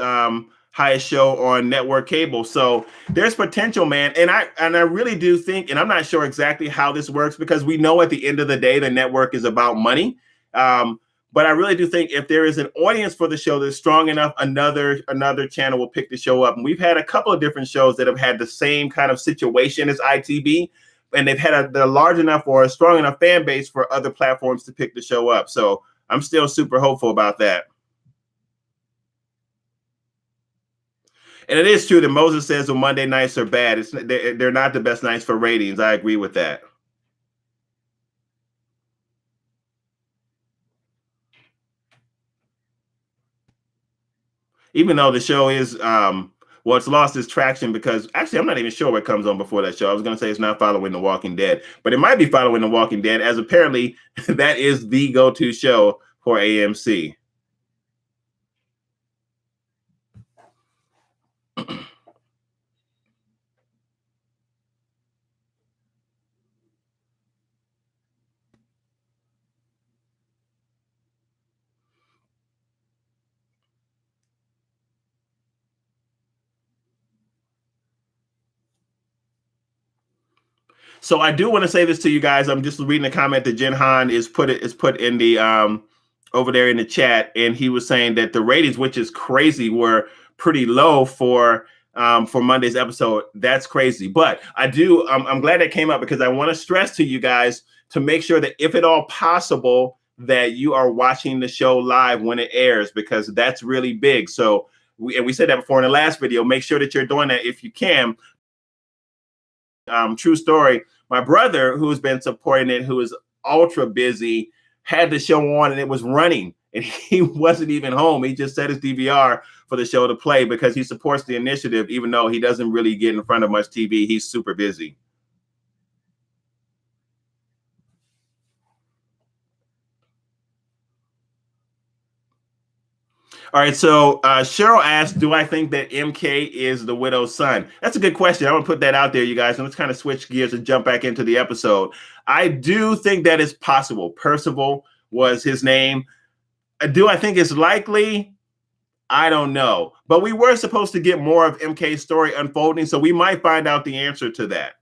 highest show on network cable. So there's potential, man. And I really do think, and I'm not sure exactly how this works because we know at the end of the day the network is about money. But I really do think if there is an audience for the show that's strong enough, another channel will pick the show up. And we've had a couple of different shows that have had the same kind of situation as ITV, and they've had a large enough or a strong enough fan base for other platforms to pick the show up. So I'm still super hopeful about that. And it is true that Moses says when Monday nights are bad, they're not the best nights for ratings. I agree with that. Even though the show is well, it's lost its traction because actually I'm not even sure what comes on before that show. I was going to say it's not following The Walking Dead, but it might be following The Walking Dead, as apparently that is the go-to show for AMC. So I do want to say this to you guys. I'm just reading a comment that Jen Han is put in the over there in the chat, and he was saying that the ratings, which is crazy, were pretty low for Monday's episode. That's crazy. But I'm glad that came up because I want to stress to you guys to make sure that if at all possible that you are watching the show live when it airs, because that's really big. So we said that before in the last video. Make sure that you're doing that if you can. True story. My brother, who's been supporting it, who is ultra busy, had the show on and it was running, and he wasn't even home. He just set his DVR for the show to play because he supports the initiative, even though he doesn't really get in front of much TV. He's super busy. All right, so Cheryl asked, do I think that MK is the widow's son? That's a good question. I'm going to put that out there, you guys, and let's kind of switch gears and jump back into the episode. I do think that is possible. Percival was his name. Do I think it's likely? I don't know. But we were supposed to get more of MK's story unfolding, so we might find out the answer to that.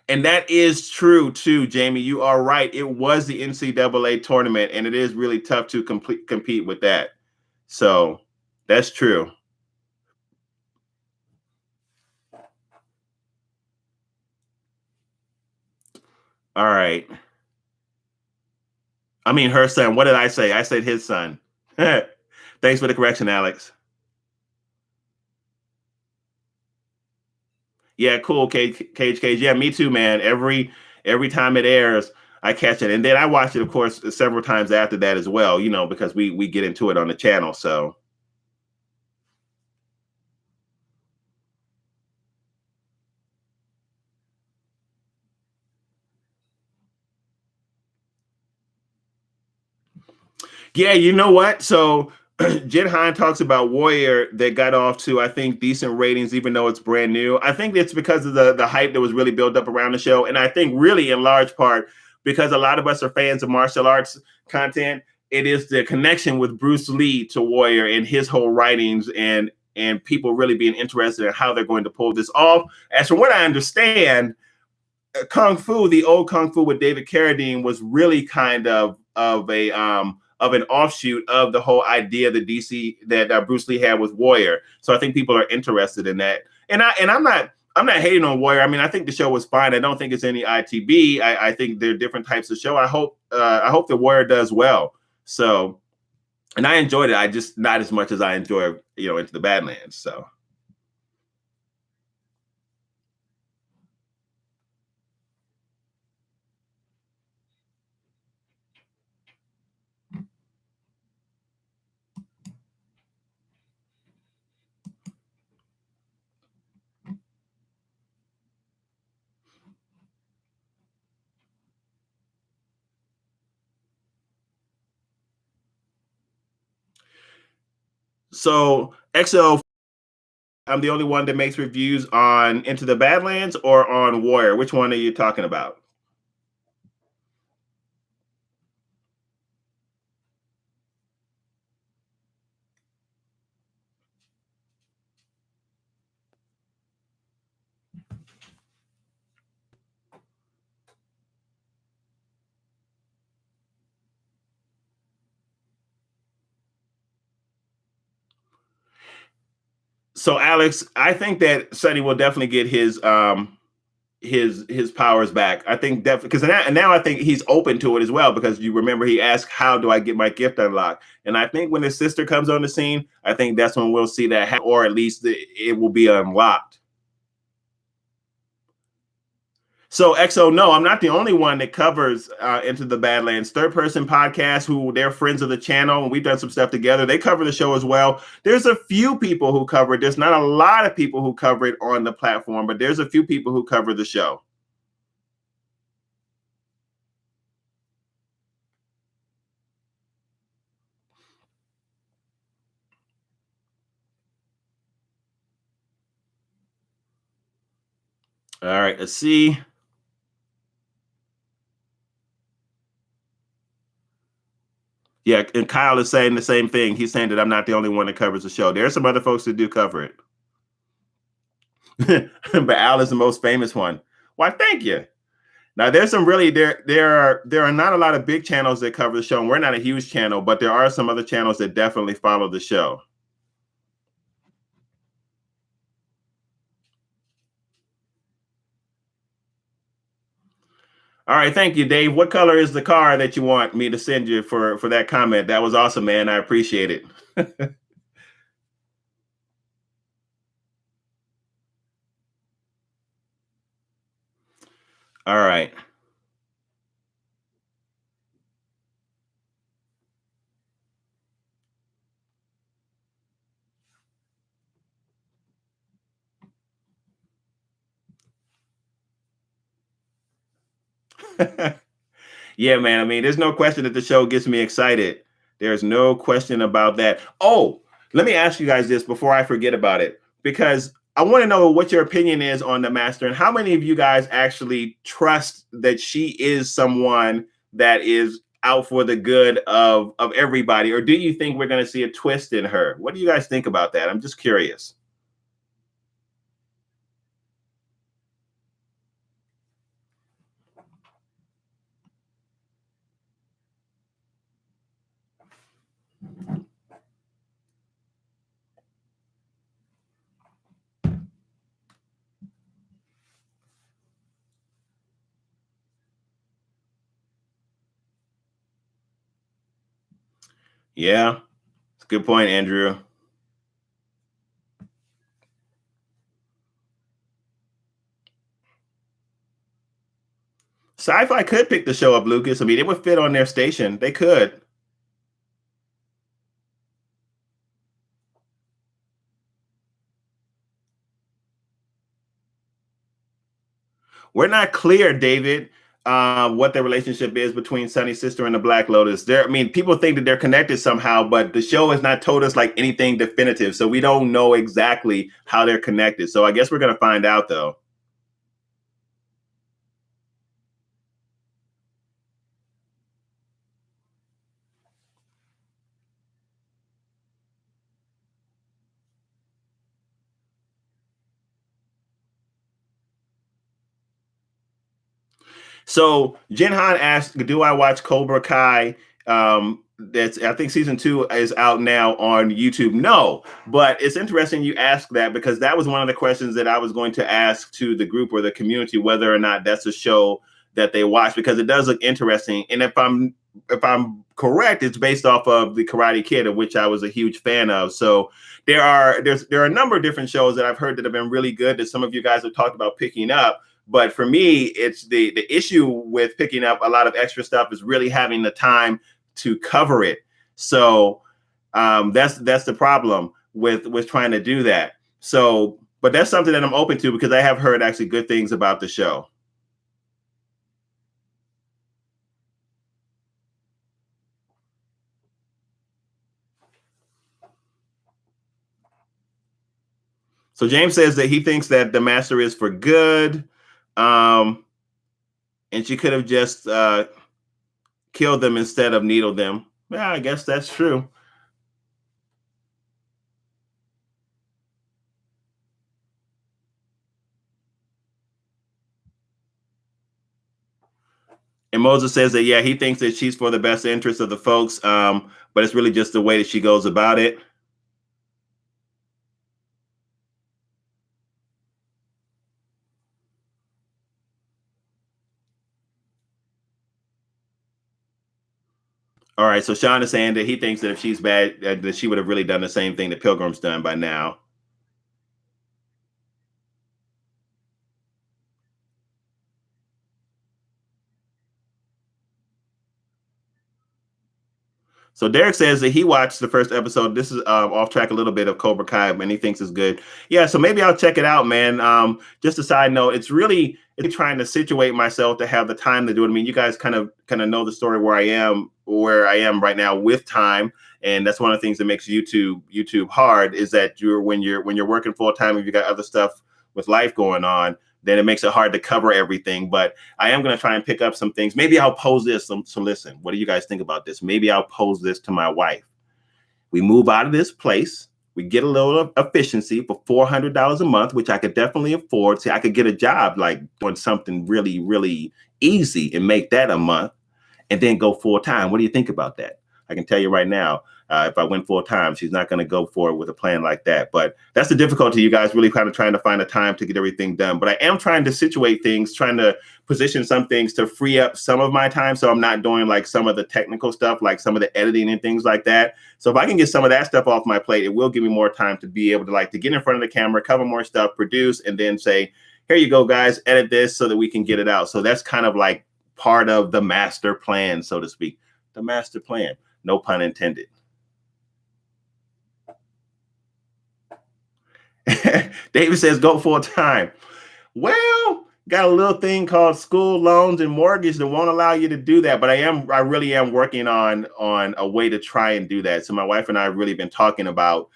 And that is true too, Jamie. You are right. It was the NCAA tournament, and it is really tough to compete with that. So that's true. All right. I mean, her son. What did I say? I said his son. Thanks for the correction, Alex. Yeah, cool, Cage. Yeah, me too, man. Every time it airs, I catch it, and then I watch it, of course, several times after that as well. You know, because we get into it on the channel. So yeah, you know what? So Jen Hine talks about Warrior that got off to, I think, decent ratings, even though it's brand new. I think it's because of the hype that was really built up around the show. And I think really in large part because a lot of us are fans of martial arts content, it is the connection with Bruce Lee to Warrior and his whole writings and people really being interested in how they're going to pull this off. As from what I understand, Kung Fu, the old Kung Fu with David Carradine, was really kind of an offshoot of the whole idea that Bruce Lee had with Warrior. So I think people are interested in that. And I'm not hating on Warrior. I mean, I think the show was fine. I don't think it's any ITB. I think there are different types of show. I hope the Warrior does well. So, and I enjoyed it. I just not as much as I enjoy, Into the Badlands. So. So XO, I'm the only one that makes reviews on Into the Badlands or on Warrior. Which one are you talking about? So Alex, I think that Sonny will definitely get his powers back. I think definitely because now I think he's open to it as well, because you remember he asked, how do I get my gift unlocked? And I think when his sister comes on the scene, I think that's when we'll see that happen, or at least it will be unlocked. So XO, no, I'm not the only one that covers Into the Badlands. Third Person Podcast, who they're friends of the channel, and we've done some stuff together. They cover the show as well. There's a few people who cover it. There's not a lot of people who cover it on the platform, but there's a few people who cover the show. All right, let's see. Yeah, and Kyle is saying the same thing. He's saying that I'm not the only one that covers the show. There are some other folks that do cover it. But Al is the most famous one. Why, thank you. Now there's some really there are not a lot of big channels that cover the show, and we're not a huge channel, but there are some other channels that definitely follow the show. All right, thank you, Dave. What color is the car that you want me to send you for that comment? That was awesome, man. I appreciate it. All right. Yeah, man. I mean, there's no question that the show gets me excited. There's no question about that. Oh, let me ask you guys this before I forget about it, because I want to know what your opinion is on the master, and how many of you guys actually trust that she is someone that is out for the good of everybody, or do you think we're going to see a twist in her? What do you guys think about that? I'm just curious. Yeah, it's a good point, Andrew. Sci-Fi could pick the show up, Lucas. I mean, it would fit on their station. They could. We're not clear, David, what the relationship is between Sonny's sister and the Black Lotus. I mean, people think that they're connected somehow, but the show has not told us like anything definitive, so we don't know exactly how they're connected. So I guess we're gonna find out, though. So Jinhan asked, "Do I watch Cobra Kai?" That's I think season 2 is out now on YouTube. No, but it's interesting you ask that, because that was one of the questions that I was going to ask to the group or the community, whether or not that's a show that they watch, because it does look interesting. And if I'm correct, it's based off of the Karate Kid, of which I was a huge fan of. So there are a number of different shows that I've heard that have been really good that some of you guys have talked about picking up. But for me, it's the issue with picking up a lot of extra stuff is really having the time to cover it. So that's the problem with trying to do that. So, but that's something that I'm open to, because I have heard actually good things about the show. So James says that he thinks that the master is for good, and she could have just killed them instead of needled them. Yeah, I guess that's true. And Moses says that, yeah, he thinks that she's for the best interest of the folks, but it's really just the way that she goes about it. All right, so Sean is saying that he thinks that if she's bad, that she would have really done the same thing that Pilgrim's done by now. So Derek says that he watched the first episode. This is off track a little bit of Cobra Kai, and he thinks it's good. Yeah, so maybe I'll check it out, man. Just a side note, it's trying to situate myself to have the time to do it. I mean, you guys kind of know the story where I am right now with time, and that's one of the things that makes YouTube hard is that when you're working full time, if you got other stuff with life going on, then it makes it hard to cover everything. But I am going to try and pick up some things. Maybe I'll pose this. So listen, what do you guys think about this? Maybe I'll pose this to my wife. We move out of this place. We get a little efficiency for $400 a month, which I could definitely afford. See, I could get a job like doing something really, really easy and make that a month and then go full time. What do you think about that? I can tell you right now, if I went full time, she's not going to go for it with a plan like that. But that's the difficulty, you guys, really kind of trying to find a time to get everything done. But I am trying to situate things, trying to position some things to free up some of my time. So I'm not doing like some of the technical stuff, like some of the editing and things like that. So if I can get some of that stuff off my plate, it will give me more time to be able to get in front of the camera, cover more stuff, produce, and then say, here you go, guys, edit this so that we can get it out. So that's kind of like part of the master plan, so to speak. The master plan, no pun intended. David says go full time. Well, got a little thing called school loans and mortgage that won't allow you to do that. But I really am working on a way to try and do that. So my wife and I have really been talking about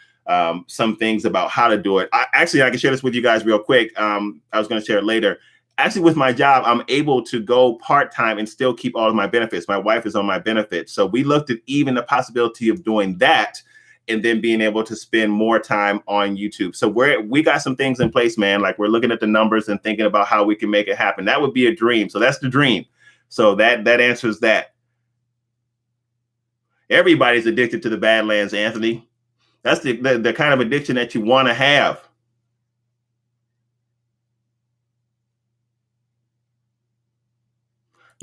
some things about how to do it. I can share this with you guys real quick. I was going to share it later. Actually, with my job, I'm able to go part-time and still keep all of my benefits. My wife is on my benefits. So we looked at even the possibility of doing that and then being able to spend more time on YouTube. So we got some things in place, man. Like we're looking at the numbers and thinking about how we can make it happen. That would be a dream. So that's the dream. So that answers that. Everybody's addicted to the Badlands, Anthony. That's the kind of addiction that you want to have.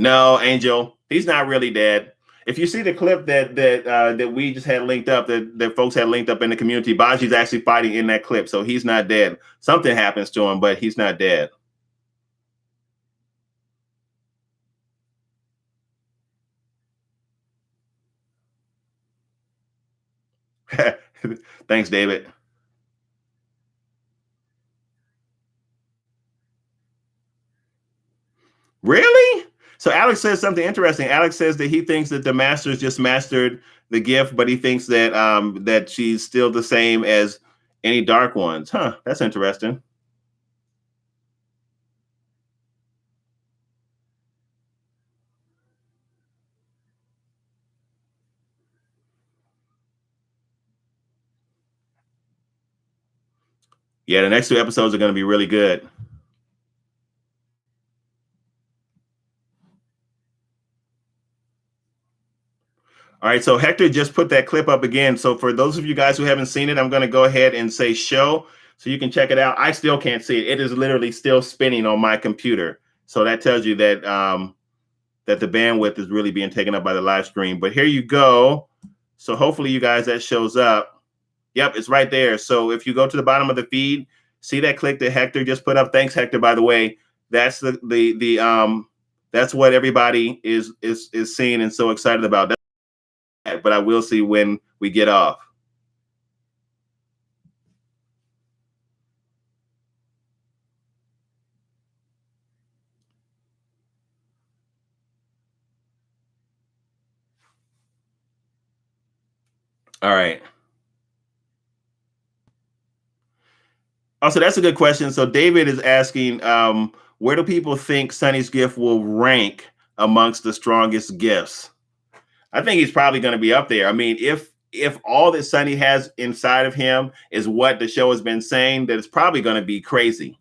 No, Angel, he's not really dead. If you see the clip that we just had linked up, that folks had linked up in the community, Baji's actually fighting in that clip, so he's not dead. Something happens to him, but he's not dead. Thanks, David. Really? So Alex says something interesting. Alex says that he thinks that the masters just mastered the gift, but he thinks that that she's still the same as any dark ones. Huh? That's interesting. Yeah, the next two episodes are going to be really good. All right, so Hector just put that clip up again. So for those of you guys who haven't seen it, I'm going to go ahead and say show so you can check it out. I still can't see it. It is literally still spinning on my computer. So that tells you that that the bandwidth is really being taken up by the live stream. But here you go. So hopefully you guys, that shows up. Yep, it's right there. So if you go to the bottom of the feed, see that click that Hector just put up. Thanks, Hector, by the way. That's that's what everybody is seeing and so excited about. But I will see when we get off. All right. Also, that's a good question. So David is asking, where do people think Sonny's gift will rank amongst the strongest gifts? I think he's probably going to be up there. I mean, if all that Sonny has inside of him is what the show has been saying, that it's probably going to be crazy.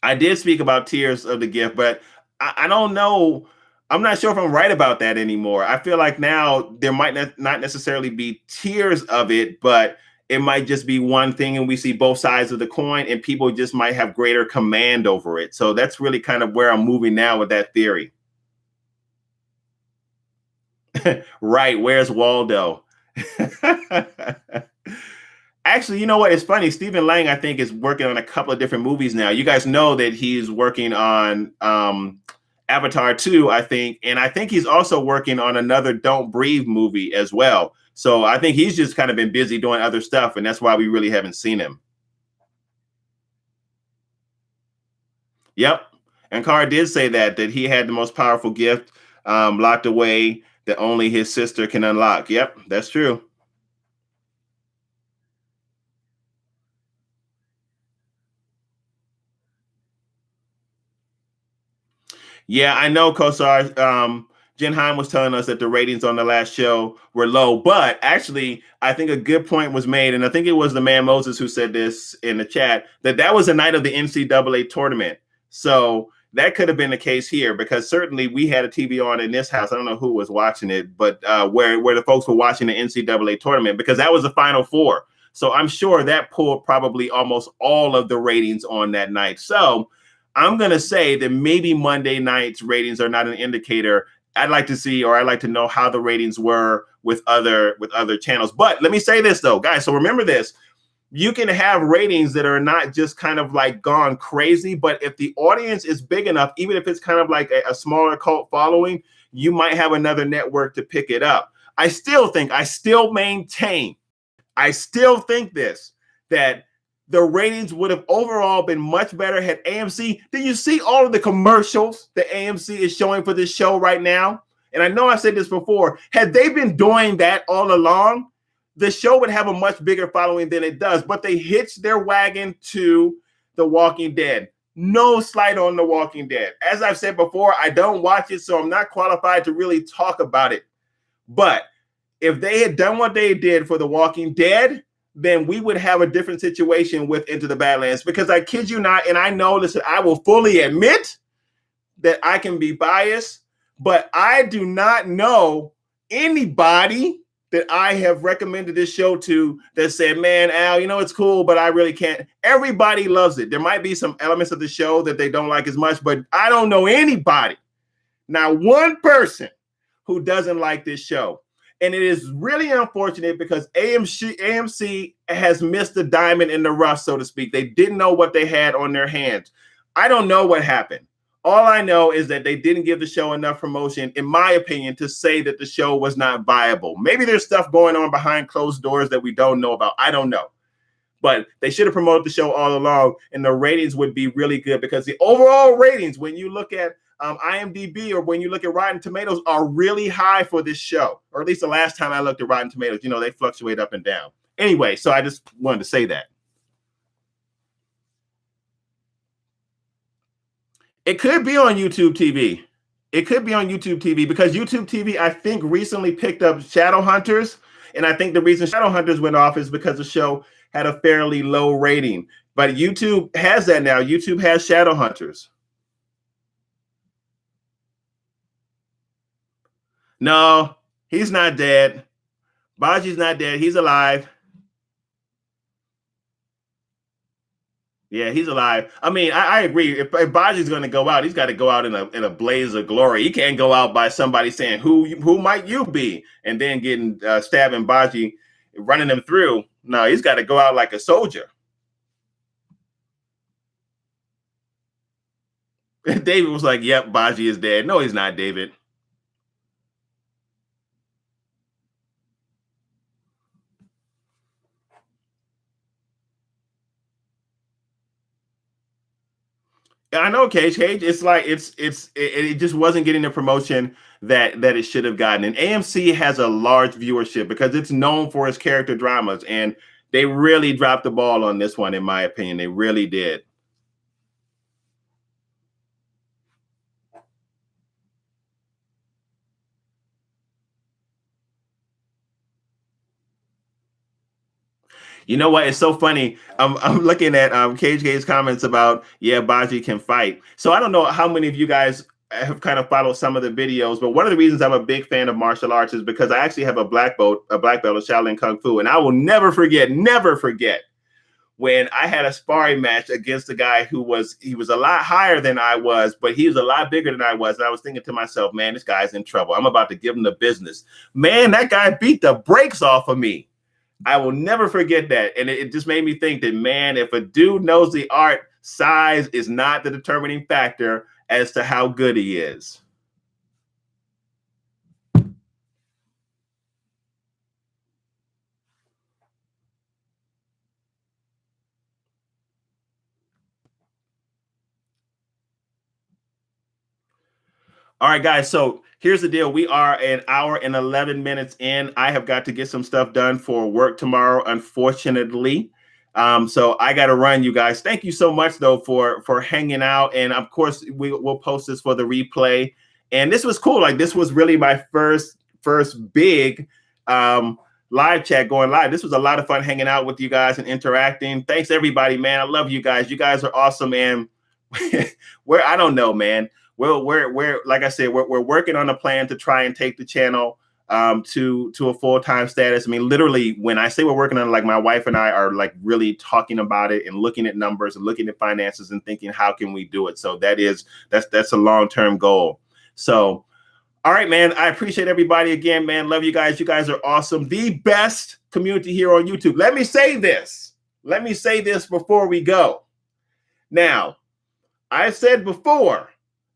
I did speak about tiers of the gift, but I don't know. I'm not sure if I'm right about that anymore. I feel like now there might not necessarily be tiers of it, but it might just be one thing and we see both sides of the coin and people just might have greater command over it. So that's really kind of where I'm moving now with that theory. Right. Where's Waldo? Actually, you know what? It's funny. Stephen Lang, I think, is working on a couple of different movies now. You guys know that he's working on Avatar 2, I think. And I think he's also working on another Don't Breathe movie as well. So I think he's just kind of been busy doing other stuff. And that's why we really haven't seen him. Yep. And Carr did say that he had the most powerful gift locked away that only his sister can unlock. Yep, that's true. Yeah, I know, Kosar. Jen Heim was telling us that the ratings on the last show were low, but actually, I think a good point was made, and I think it was the man Moses who said this in the chat, that was the night of the NCAA tournament. So that could have been the case here, because certainly we had a TV on in this house. I don't know who was watching it, but where the folks were watching the NCAA tournament, because that was the Final Four. So I'm sure that pulled probably almost all of the ratings on that night. So I'm going to say that maybe Monday night's ratings are not an indicator. I'd like to see, or I'd like to know how the ratings were with other channels. But let me say this though, guys. So remember this. You can have ratings that are not just kind of like gone crazy, but if the audience is big enough, even if it's kind of like a smaller cult following, you might have another network to pick it up. I still maintain, this, that the ratings would have overall been much better had AMC. Did you see all of the commercials that AMC is showing for this show right now? And I know I said this before. Had they been doing that all along, the show would have a much bigger following than it does. But they hitched their wagon to The Walking Dead. No slight on The Walking Dead. As I've said before, I don't watch it, so I'm not qualified to really talk about it. But if they had done what they did for The Walking Dead, then we would have a different situation with Into the Badlands. Because I kid you not, and I know, listen, I will fully admit that I can be biased, but I do not know anybody that I have recommended this show to that said, man, Al, you know, it's cool, but I really can't. Everybody loves it. There might be some elements of the show that they don't like as much, but I don't know anybody, not one person, who doesn't like this show. And it is really unfortunate because AMC has missed the diamond in the rough, so to speak. They didn't know what they had on their hands. I don't know what happened. All I know is that they didn't give the show enough promotion, in my opinion, to say that the show was not viable. Maybe there's stuff going on behind closed doors that we don't know about. I don't know. But they should have promoted the show all along, and the ratings would be really good, because the overall ratings, when you look at IMDb or when you look at Rotten Tomatoes, are really high for this show. Or at least the last time I looked at Rotten Tomatoes, you know, they fluctuate up and down. Anyway, so I just wanted to say that. It could be on YouTube TV. It could be on YouTube TV, because YouTube TV, I think, recently picked up Shadowhunters. And I think the reason Shadowhunters went off is because the show had a fairly low rating. But YouTube has that now. YouTube has Shadowhunters. No, he's not dead. Baji's not dead. He's alive. Yeah, he's alive. I mean, I agree. If Baji's going to go out, he's got to go out in a blaze of glory. He can't go out by somebody saying, "Who might you be?" and then getting stabbing Baji, running him through. No, he's got to go out like a soldier. David was like, "Yep, Baji is dead." No, he's not, David. I know, Cage. It's like it just wasn't getting the promotion that it should have gotten. And AMC has a large viewership because it's known for its character dramas, and they really dropped the ball on this one, in my opinion. They really did. You know what? It's so funny. I'm looking at Cage Gate's comments about, yeah, Baji can fight. So I don't know how many of you guys have kind of followed some of the videos, but one of the reasons I'm a big fan of martial arts is because I actually have a black belt of Shaolin Kung Fu, and I will never forget when I had a sparring match against a guy who was a lot higher than I was, but he was a lot bigger than I was. And I was thinking to myself, man, this guy's in trouble. I'm about to give him the business. Man, that guy beat the brakes off of me. I will never forget that. And it just made me think that, man, if a dude knows the art, size is not the determining factor as to how good he is. All right, guys. So here's the deal. We are an hour and 11 minutes in. I have got to get some stuff done for work tomorrow, unfortunately. So I got to run, you guys. Thank you so much, though, for hanging out. And of course, we'll post this for the replay. And this was cool. Like, this was really my first big live chat going live. This was a lot of fun hanging out with you guys and interacting. Thanks, everybody, man. I love you guys. You guys are awesome, man. I don't know, man. We're like I said, we're working on a plan to try and take the channel to a full-time status. I mean, literally, when I say we're working on it, like, my wife and I are like really talking about it and looking at numbers and looking at finances and thinking, how can we do it? So that's a long-term goal. So, all right, man, I appreciate everybody again, man. Love you guys. You guys are awesome. The best community here on YouTube. Let me say this before we go. Now, I said before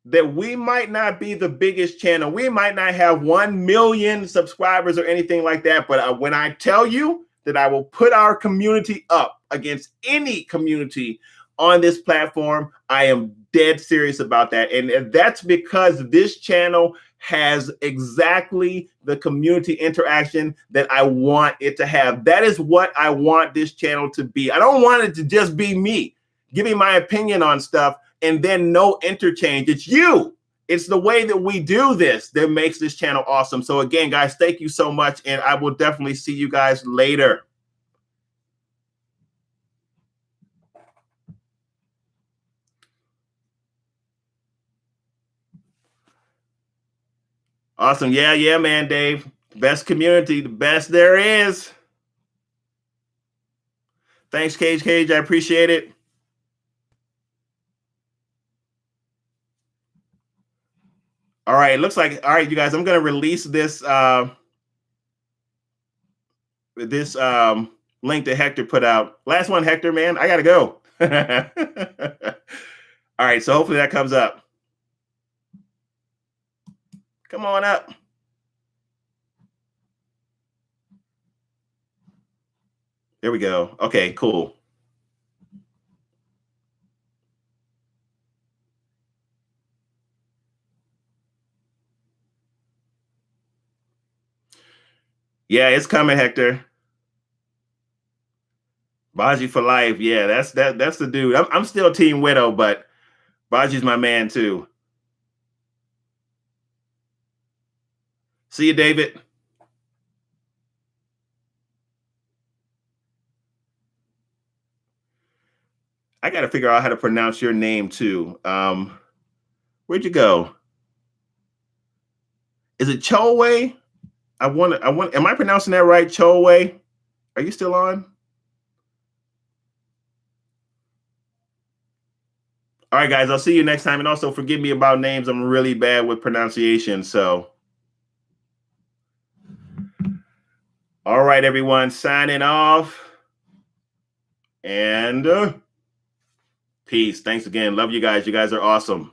that we might not be the biggest channel. We might not have 1 million subscribers or anything like that. But when I tell you that I will put our community up against any community on this platform, I am dead serious about that. And that's because this channel has exactly the community interaction that I want it to have. That is what I want this channel to be. I don't want it to just be me giving my opinion on stuff and then no interchange. It's you. It's the way that we do this that makes this channel awesome. So again, guys, thank you so much. And I will definitely see you guys later. Awesome. Yeah, man, Dave. Best community, the best there is. Thanks, Cage. I appreciate it. All right, it looks like, all right, you guys, I'm going to release this link that Hector put out. Last one, Hector, man, I got to go. All right, so hopefully that comes up. Come on up. There we go. Okay, cool. Yeah, it's coming, Hector. Baji for life. Yeah, that's the dude. I'm still Team Widow, but Baji's my man too. See you, David. I got to figure out how to pronounce your name too. Where'd you go? Is it Chowe? Am I pronouncing that right? Chowe? Are you still on? All right, guys, I'll see you next time. And also forgive me about names. I'm really bad with pronunciation. So, all right, everyone, signing off. And peace. Thanks again. Love you guys. You guys are awesome.